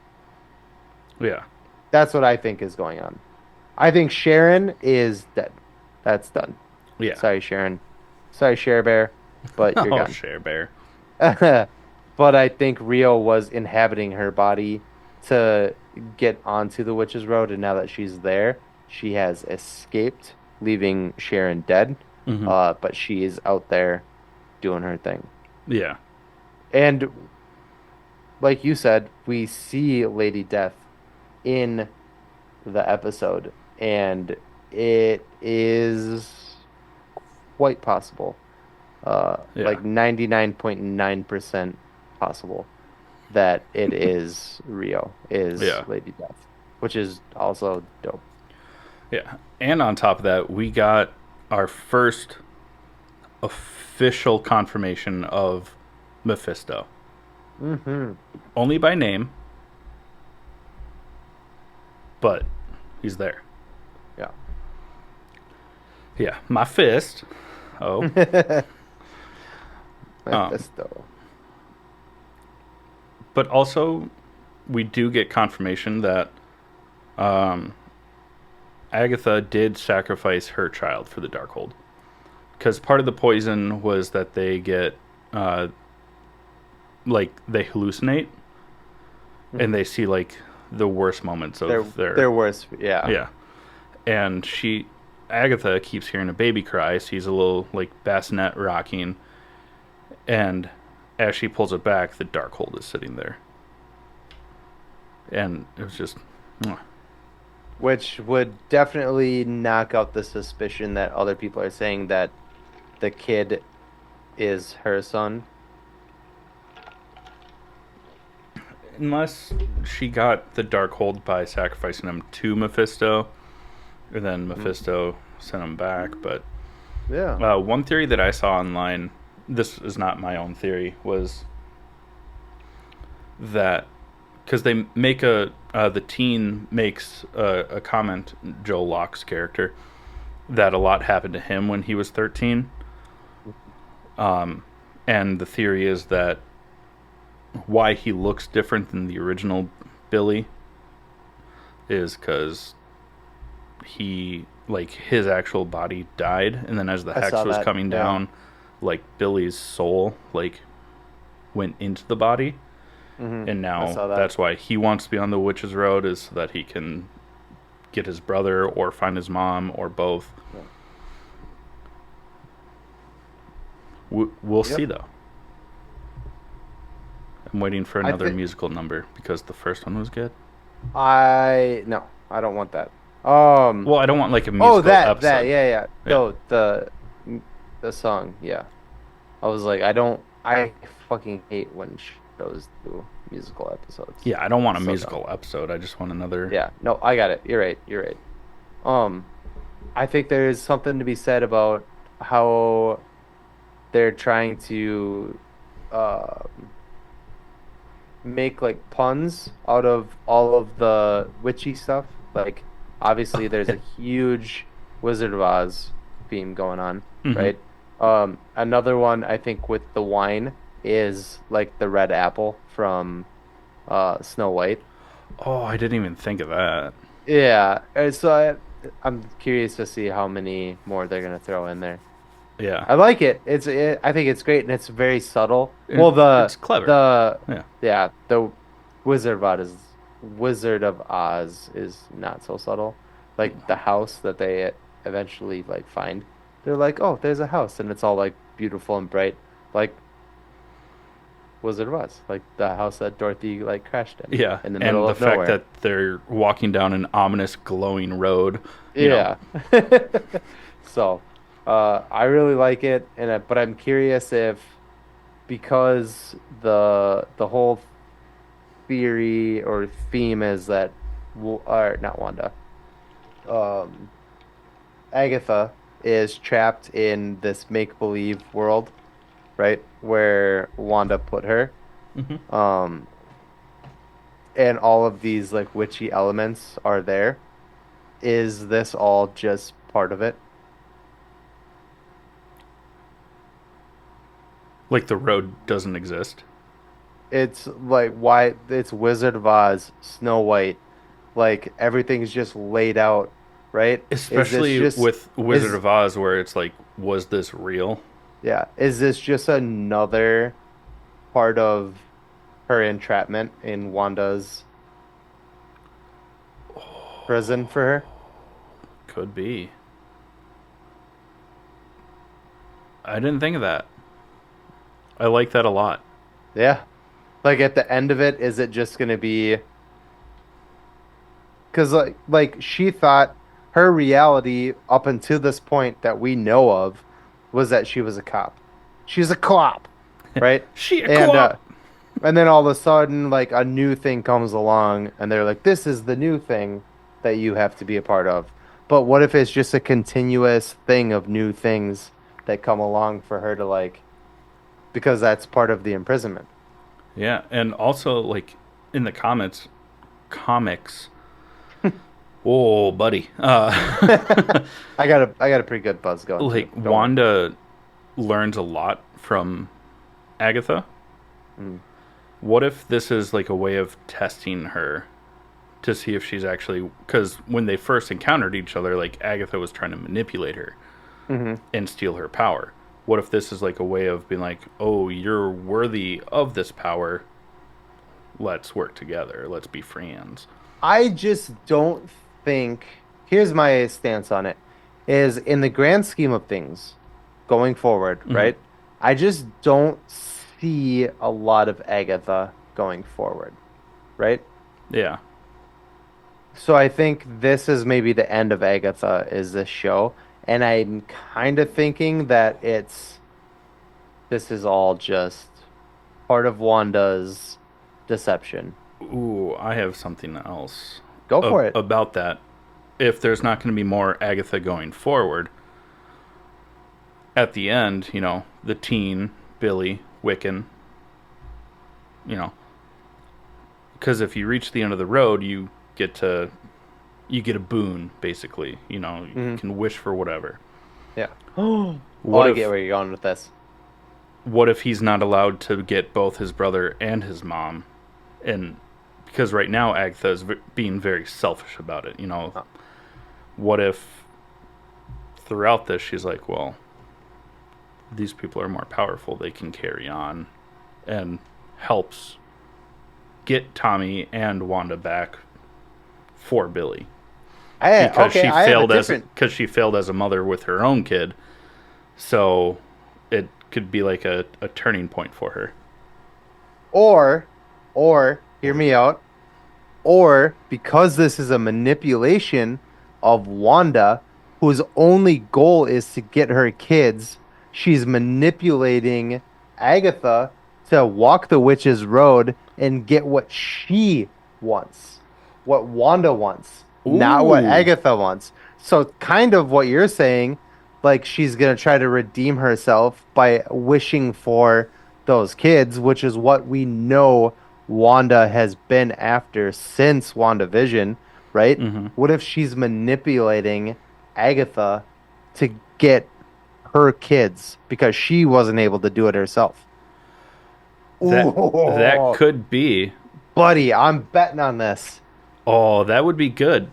A: Yeah.
B: That's what I think is going on. I think Sharon is dead. That's done.
A: Yeah.
B: Sorry, Sharon. Sorry, Share Bear, but you're
A: Oh,
B: gone.
A: Share Bear.
B: But I think Rio was inhabiting her body to get onto the Witch's Road, and now that she's there, she has escaped, leaving Sharon dead.
A: Hmm.
B: But she is out there doing her thing.
A: Yeah.
B: And like you said, we see Lady Death in the episode, and it is quite possible,
A: Yeah.
B: like 99.9% possible that it is Rio, is
A: Yeah.
B: Lady Death, which is also dope.
A: Yeah. And on top of that, we got our first official confirmation of Mephisto.
B: Hmm.
A: Only by name, but he's there.
B: Yeah.
A: Yeah. My fist. Oh. Um,
B: Mephisto.
A: but also, we do get confirmation that um, Agatha did sacrifice her child for the Darkhold. Because part of the poison was that they get, uh, like, they hallucinate and
B: Mhm.
A: they see, like, the worst moments
B: They're
A: of their.
B: they're worse. Yeah.
A: Yeah. And Agatha keeps hearing a baby cry, sees a little, like, bassinet rocking, and as she pulls it back, the Darkhold is sitting there. And it was just. Mwah.
B: Which would definitely knock out the suspicion that other people are saying that the kid is her son.
A: Unless she got the Darkhold by sacrificing him to Mephisto, and then
B: Mm.
A: Mephisto sent him back. But
B: Yeah.
A: one theory that I saw online, this is not my own theory, was that because they make the teen makes a comment, Joe Locke's character, that a lot happened to him when he was 13. And the theory is that why he looks different than the original Billy is because his actual body died, and then as the
B: I
A: hex
B: saw
A: was
B: that.
A: coming
B: Yeah.
A: down, like Billy's soul went into the body, and
B: I
A: now
B: saw that.
A: that's why he wants to be on the witch's road, is so that he can get his brother or find his mom or both.
B: Yeah.
A: We'll see
B: Yep.
A: though. I'm waiting for
B: I
A: another
B: think
A: musical number because the first one was good.
B: I no, I don't want that.
A: Well, I don't want like a
B: Oh,
A: musical
B: that,
A: episode.
B: yeah, yeah.
A: Yeah.
B: No, the song, yeah. I was like, I fucking hate when shows do musical episodes.
A: Yeah, I don't want a
B: So dumb.
A: musical episode. I just want another.
B: Yeah, no, I got it. You're right. You're right. Um, I think there's something to be said about how they're trying to um make like puns out of all of the witchy stuff. Like obviously there's a huge Wizard of Oz theme going on,
A: Hmm.
B: right? Another one I think with the wine is like the red apple from Snow White.
A: Oh, I didn't even think of that.
B: Yeah, I'm curious to see how many more they're gonna throw in there.
A: Yeah,
B: I like it. I think it's great and it's very subtle.
A: it,
B: Well,
A: it's clever.
B: the
A: Yeah,
B: yeah, the Wizard of Oz is not so subtle. Like the house that they eventually like find. They're like, "Oh, there's a house," and it's all like beautiful and bright, like Wizard of Oz, like the house that Dorothy like crashed
A: yeah,
B: in the
A: and
B: middle
A: the
B: of
A: fact
B: nowhere.
A: that they're walking down an ominous, glowing road. You know,
B: Yeah. So, I really like it, but I'm curious if because the whole theory or theme is that, or not Wanda, um, Agatha is trapped in this make-believe world, right? Where Wanda put her. Um, and all of these like witchy elements are there. Is this all just part of it?
A: like the road doesn't exist.
B: It's like it's Wizard of Oz, Snow White, like everything's just laid out right? Is this
A: Especially
B: just
A: with Wizard
B: is
A: of Oz, where it's like, was this real?
B: yeah, is this just another part of her entrapment in Wanda's prison for her?
A: Could be. I didn't think of that. I like that a lot.
B: Yeah. Like at the end of it, is it just gonna be because like she thought her reality up until this point that we know of was that she was a cop. She's a cop, right?
A: She a
B: And
A: co-op.
B: and then all of a sudden like a new thing comes along and they're like, this is the new thing that you have to be a part of. But what if it's just a continuous thing of new things that come along for her to like because that's part of the imprisonment.
A: Yeah, and also like in the comics. Oh, buddy.
B: I got a pretty good buzz going too.
A: Like
B: Don't worry.
A: Wanda learns a lot from Agatha.
B: Mm.
A: What if this is like a way of testing her to see if she's actually, because when they first encountered each other, like Agatha was trying to manipulate her
B: Hmm.
A: and steal her power. What if this is like a way of being like, oh, you're worthy of this power. Let's work together. Let's be friends.
B: I just don't think. Here's my stance on it: is in the grand scheme of things, going forward,
A: Hmm.
B: right? I just don't see a lot of Agatha going forward, right?
A: Yeah.
B: So I think this is maybe the end of Agatha is this show, and I'm kind of thinking that this is all just part of Wanda's deception.
A: Ooh, I have something else
B: Go for it.
A: about that. If there's not going to be more Agatha going forward, at the end, the teen, Billy, Wiccan, you know, because if you reach the end of the road, get to, you get a boon, basically. You
B: Hmm.
A: can wish for whatever.
B: Yeah. Oh,
A: What
B: I
A: if,
B: get where you're going with this.
A: what if he's not allowed to get both his brother and his mom? And because right now Agatha is being very selfish about it.
B: Oh.
A: What if throughout this she's like, well, these people are more powerful, they can carry on, and helps get Tommy and Wanda back for Billy because
B: Okay,
A: she
B: I have a
A: failed
B: different,
A: because she failed as a mother with her own kid. So it could be like a turning point for her.
B: or, or, hear me out, or because this is a manipulation of Wanda, whose only goal is to get her kids, she's manipulating Agatha to walk the witch's road and get what she wants, what Wanda wants, not what
A: Ooh.
B: Agatha wants. So, kind of what you're saying, like she's gonna try to redeem herself by wishing for those kids, which is what we know Wanda has been after since WandaVision, right?
A: Hmm.
B: What if she's manipulating Agatha to get her kids because she wasn't able to do it herself?
A: That
B: Ooh,
A: could be.
B: buddy, I'm betting on this.
A: Oh, that would be good.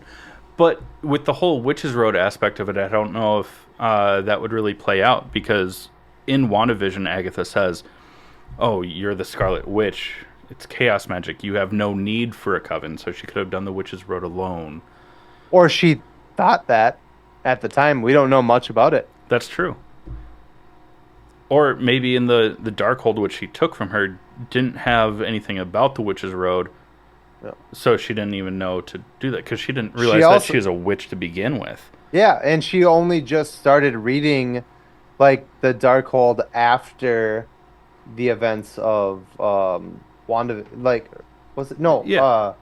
A: But with the whole Witches Road aspect of it, I don't know if that would really play out because in WandaVision, Agatha says, "Oh, you're the Scarlet Witch. It's chaos magic. You have no need for a coven." So she could have done the Witches Road alone.
B: Or she thought that at the time. We don't know much about it.
A: That's true. Or maybe in the Darkhold, which she took from her, didn't have anything about the Witches Road,
B: Yeah.
A: so she didn't even know to do that because she didn't
B: She
A: realize that she
B: also,
A: was a witch to begin with.
B: yeah, and she only just started reading like the Darkhold after the events of Wanda like was it no
A: Yeah,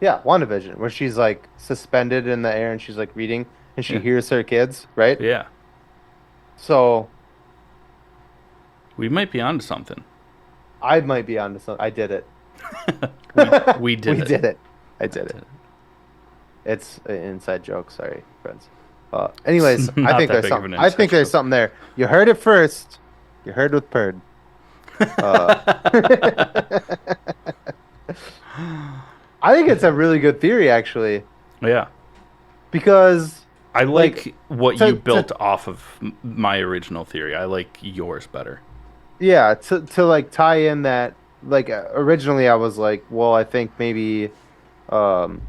B: yeah, WandaVision where she's like suspended in the air and she's like reading and she
A: yeah,
B: hears her kids, right?
A: yeah.
B: So
A: We might be onto something.
B: I might be onto something. I did it.
A: We did
B: We
A: it.
B: did it. I
A: I
B: did
A: did
B: it.
A: it.
B: It's an inside joke, sorry, friends. Anyways,
A: It's not that big of an
B: I think
A: inside
B: there's
A: joke.
B: something there. You heard it first. You heard with Purd. Uh, I think it's a really good theory, actually,
A: Yeah.
B: because
A: I like what you
B: to
A: built off of my original theory. I like yours better.
B: yeah, to like tie in that like originally I was like, well, I think maybe um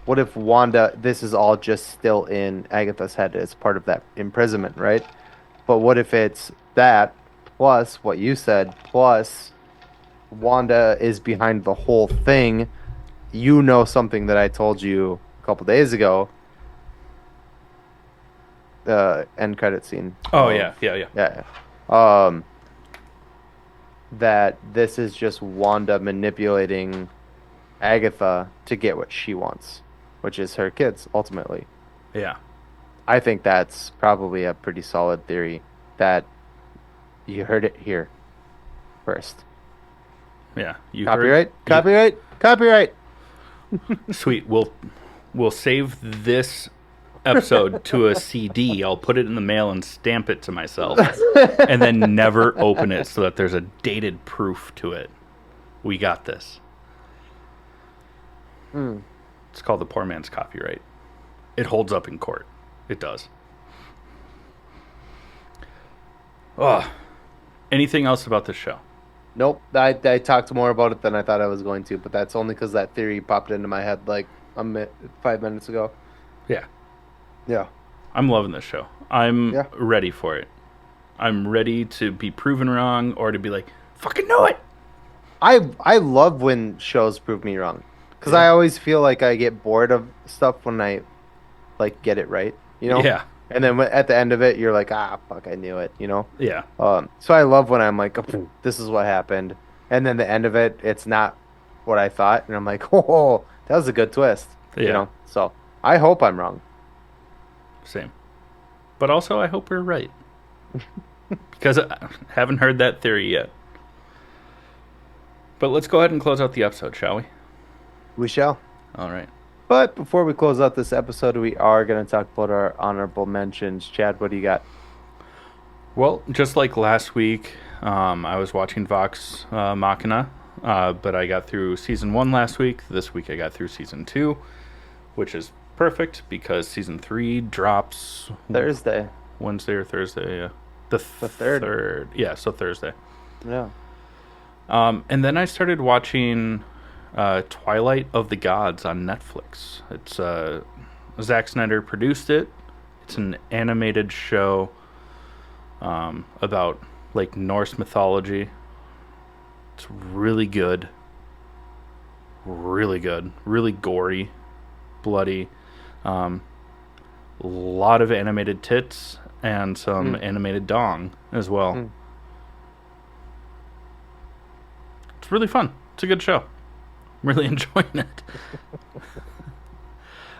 B: what if Wanda this is all just still in Agatha's head as part of that imprisonment, right? But what if it's that plus what you said plus Wanda is behind the whole thing? You know something that I told you a couple days ago, end credit scene
A: Oh
B: of
A: yeah, yeah, yeah,
B: yeah. Um that this is just Wanda manipulating Agatha to get what she wants, which is her kids ultimately.
A: yeah,
B: I think that's probably a pretty solid theory that you heard it here first.
A: yeah. You heard.
B: Copyright,
A: You,
B: copyright, copyright.
A: sweet. We'll save this episode to a CD. I'll put it in the mail and stamp it to myself, and then never open it so that there's a dated proof to it. We got this.
B: Mm.
A: It's called the poor man's copyright. It holds up in court. It does. Oh, anything else about this show?
B: Nope, I talked more about it than I thought I was going to, but that's only because that theory popped into my head like 5 minutes ago.
A: Yeah,
B: Yeah,
A: I'm loving this show. I'm
B: yeah.
A: ready for it. I'm ready to be proven wrong or to be like, fucking know it.
B: I love when shows prove me wrong because
A: Yeah.
B: I always feel like I get bored of stuff when I like get it right, you know?
A: Yeah,
B: And then at the end of it, you're like, ah, fuck, I knew it, you know?
A: yeah,
B: So I love when I'm like, "Oh, this is what happened. And then the end of it, it's not what I thought. And I'm like, oh, that was a good twist, you
A: yeah.
B: know? So I hope I'm wrong.
A: Same. But also, I hope we're right. Because I haven't heard that theory yet. But let's go ahead and close out the episode, shall we?
B: We shall.
A: All right.
B: But before we close out this episode, we are going to talk about our honorable mentions. Chad, what do you got?
A: Well, just like last week, I was watching Vox Machina, but I got through season 1 last week. This week I got through season 2, which is perfect because season 3 drops
B: Thursday.
A: Wednesday or Thursday. Yeah. The
B: third.
A: Yeah, so Thursday.
B: Yeah.
A: And then I started watching Twilight of the Gods on Netflix. It's Zack Snyder produced it. It's an animated show about like Norse mythology. It's really good. Really good. Really gory, bloody. A lot of animated tits and some animated dong as well. It's really fun. It's a good show. I'm really enjoying it.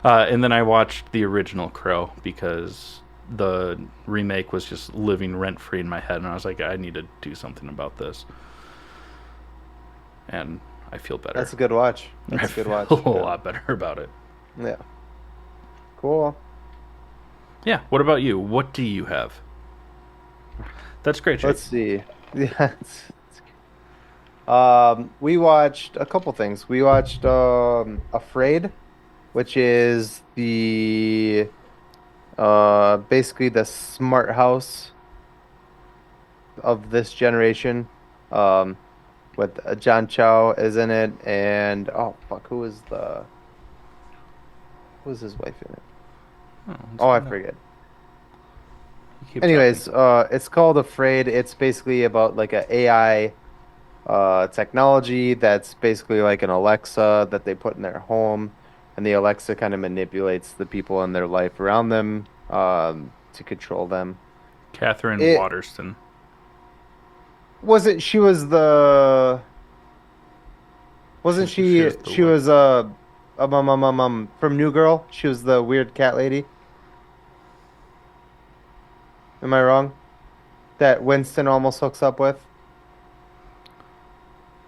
A: And then I watched the original Crow because the remake was just living rent free in my head, and I was like, I need to do something about this. And I feel better.
B: That's a good watch. That's a good watch.
A: A lot better about it.
B: Yeah. Cool.
A: Yeah. What about you? What do you have? That's great, Jake.
B: Let's see. Yeah. We watched a couple things. We watched Afraid, which is the basically the smart house of this generation. With John Cho is in it, and oh fuck, who was his wife in it? Oh, I forget. Anyways, it's called Afraid. It's basically about like a AI technology that's basically like an Alexa that they put in their home, and the Alexa kind of manipulates the people in their life around them to control them.
A: Catherine Waterston.
B: Wasn't she was the? Wasn't she? She was from New Girl. She was the weird cat lady. Am I wrong? That Winston almost hooks up with.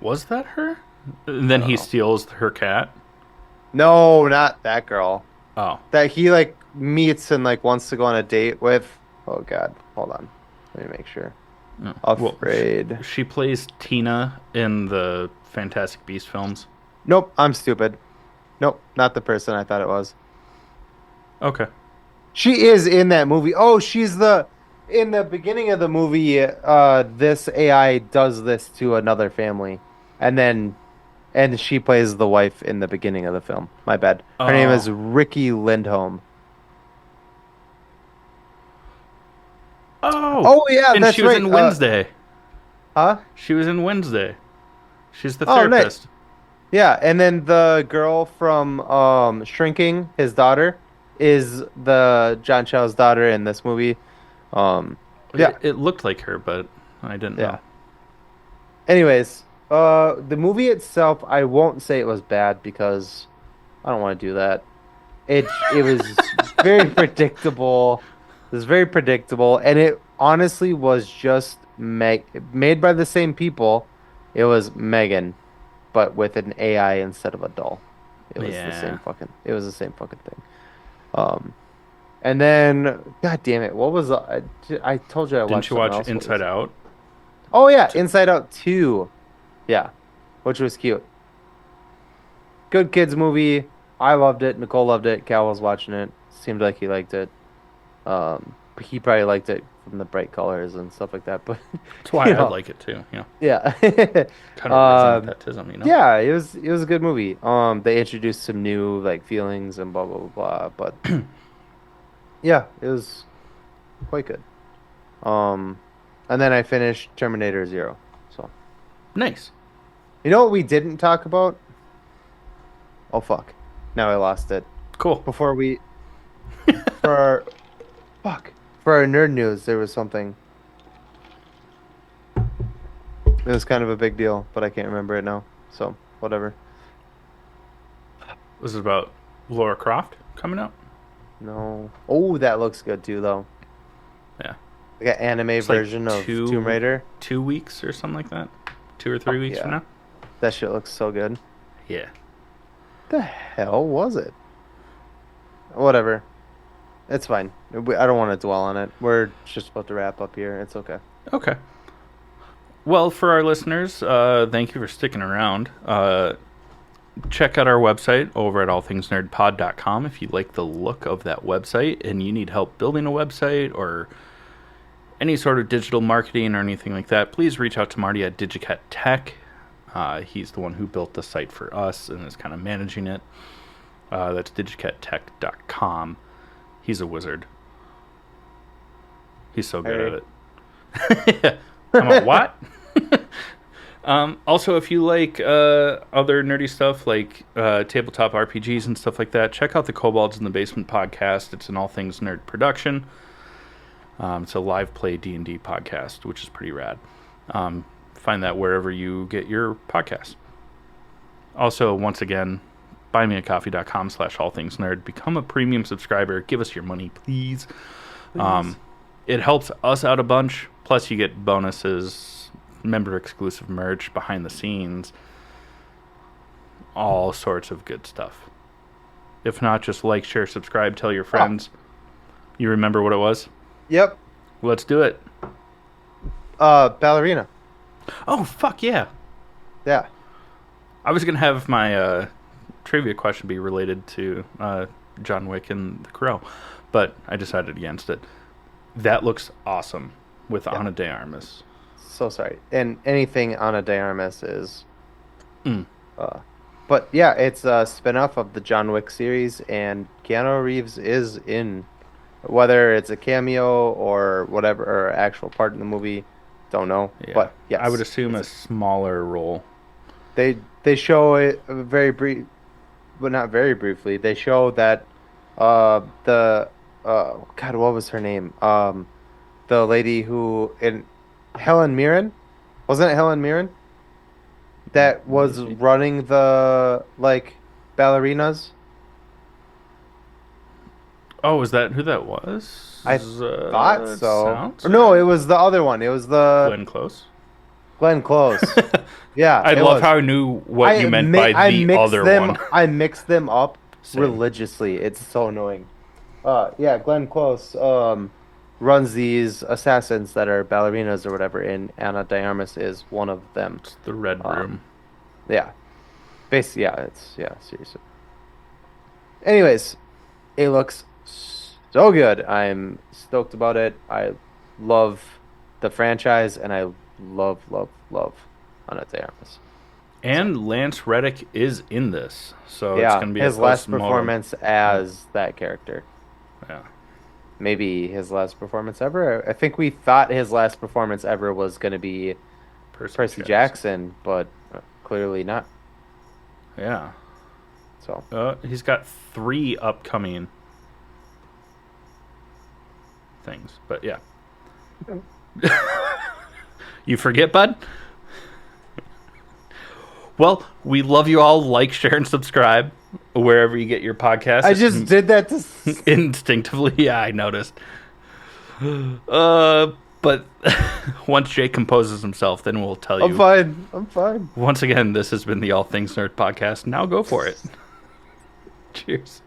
A: Was that her? And then he steals her cat?
B: No, not that girl.
A: Oh.
B: That he like meets and like wants to go on a date with. Oh God, hold on. Let me make sure.
A: No.
B: Afraid.
A: Well, she plays Tina in the Fantastic Beasts films.
B: Nope, I'm stupid. Nope, not the person I thought it was.
A: Okay.
B: She is in that movie. Oh, she's the in the beginning of the movie, this AI does this to another family. And then and she plays the wife in the beginning of the film. My bad. Her name is
A: Oh,
B: Ricky Lindholm.
A: oh,
B: Oh yeah,
A: and
B: that's
A: she was
B: right.
A: in Wednesday.
B: Huh?
A: She was in Wednesday. She's the
B: Oh, nice.
A: therapist.
B: Yeah, and then the girl from Shrinking, his daughter, is the John Chow's daughter in this movie. Um, yeah,
A: It looked like her, but I didn't know.
B: yeah. Anyways, the movie itself, I won't say it was bad because I don't want to do that. It was very predictable. It was very predictable, and it honestly was just made by the same people. It was Megan, but with an AI instead of a doll.
A: Yeah.
B: It was the same fucking thing. Um, and then God damn it, what was I told you I
A: Didn't
B: watched
A: you
B: something
A: watch
B: else. What
A: Inside
B: was it?
A: Out?
B: Oh yeah, Inside Out 2. Yeah, which was cute. Good kids movie. I loved it. Nicole loved it. Cal was watching it. Seemed like he liked it. He probably liked it from the bright colors and stuff like that. But
A: That's why
B: you
A: I
B: know,
A: like it too.
B: yeah.
A: Kind of original
B: Um,
A: baptism, you know?
B: yeah, it was a good movie. They introduced some new like feelings and blah blah blah blah. But yeah, it was quite good. Um, and then I finished Terminator Zero. So
A: Nice.
B: you know what we didn't talk about? Oh fuck! Now I lost it.
A: Cool.
B: Before we for our, fuck for our nerd news, there was something. It was kind of a big deal, but I can't remember it now. So whatever.
A: This is about Laura Croft coming out.
B: No. Oh, that looks good too, though.
A: Yeah.
B: Like an anime
A: It's like
B: version of Tomb Raider.
A: 2 weeks or something like that. 2 or 3
B: Oh
A: weeks from
B: yeah,
A: now.
B: that shit looks so good.
A: Yeah.
B: The hell was it? Whatever. It's fine. I don't want to dwell on it. We're just about to wrap up here. It's okay.
A: Okay. Well, for our listeners, thank you for sticking around. Check out our website over at allthingsnerdpod.com if you like the look of that website and you need help building a website or any sort of digital marketing or anything like that. Please reach out to Marty at Digicat Tech. He's the one who built the site for us and is kind of managing it. That's digicattech.com. He's a wizard. He's so good at it. I'm a what? Also, if you like other nerdy stuff like tabletop RPGs and stuff like that, check out the Kobolds in the Basement podcast. It's an all things nerd production. It's a live play D&D podcast, which is pretty rad. Find that wherever you get your podcasts. Also, once again, buymeacoffee.com/allthingsnerd. Become a premium subscriber. Give us your money, please. It helps us out a bunch. Plus, you get bonuses, member-exclusive merch, behind the scenes, all sorts of good stuff. If not, just like, share, subscribe, tell your friends. You remember what it was?
B: Yep.
A: Let's do it.
B: Ballerina.
A: Oh, fuck yeah.
B: Yeah.
A: I was going to have my trivia question be related to John Wick and The Crow, but I decided against it. That looks awesome with Ana de Armas.
B: So sorry. And anything Ana de Armas is.
A: Mm.
B: But yeah, it's a spin-off of the John Wick series, and Keanu Reeves is in, whether it's a cameo or whatever, or actual part in the movie, don't know.
A: Yeah.
B: But yes,
A: I would assume a smaller role.
B: they show it very brief, but not very briefly. They show that the God, what was her name? The lady who in Helen Mirren, wasn't it Helen Mirren that was running the like ballerinas?
A: Oh, is that who that was?
B: I thought so.
A: Sounds
B: Or no,
A: right.
B: it was the other one. It was the
A: Glenn Close.
B: Glenn Close. Yeah,
A: I
B: it
A: love
B: was.
A: how I knew what you meant by
B: I
A: the
B: mixed
A: other
B: them.
A: one.
B: I mixed them up
A: Same.
B: religiously. It's so annoying. Yeah, Glenn Close runs these assassins that are ballerinas or whatever, and Ana de Armas is one of them.
A: It's the Red Room.
B: Yeah, basically, yeah, seriously. Anyways, it looks so good. I'm stoked about it. I love the franchise, and I love Ana de Armas. So
A: And Lance Reddick is in this, so it's
B: yeah,
A: going to be a
B: his last
A: post-mortem.
B: performance as that character.
A: Yeah.
B: Maybe his last performance ever. I think we thought his last performance ever was going to be
A: Percy
B: Percy
A: Jackson.
B: Jackson, but clearly not.
A: Yeah.
B: So
A: He's got 3 upcoming things, but yeah. You forget, bud? Well, we love you all. Like, share, and subscribe wherever you get your podcasts.
B: I just did that to.
A: Instinctively. Yeah, I noticed. But once Jake composes himself, then we'll tell
B: I'm
A: you.
B: fine. I'm fine.
A: Once again, this has been the All Things Nerd podcast. Now go for it. Cheers.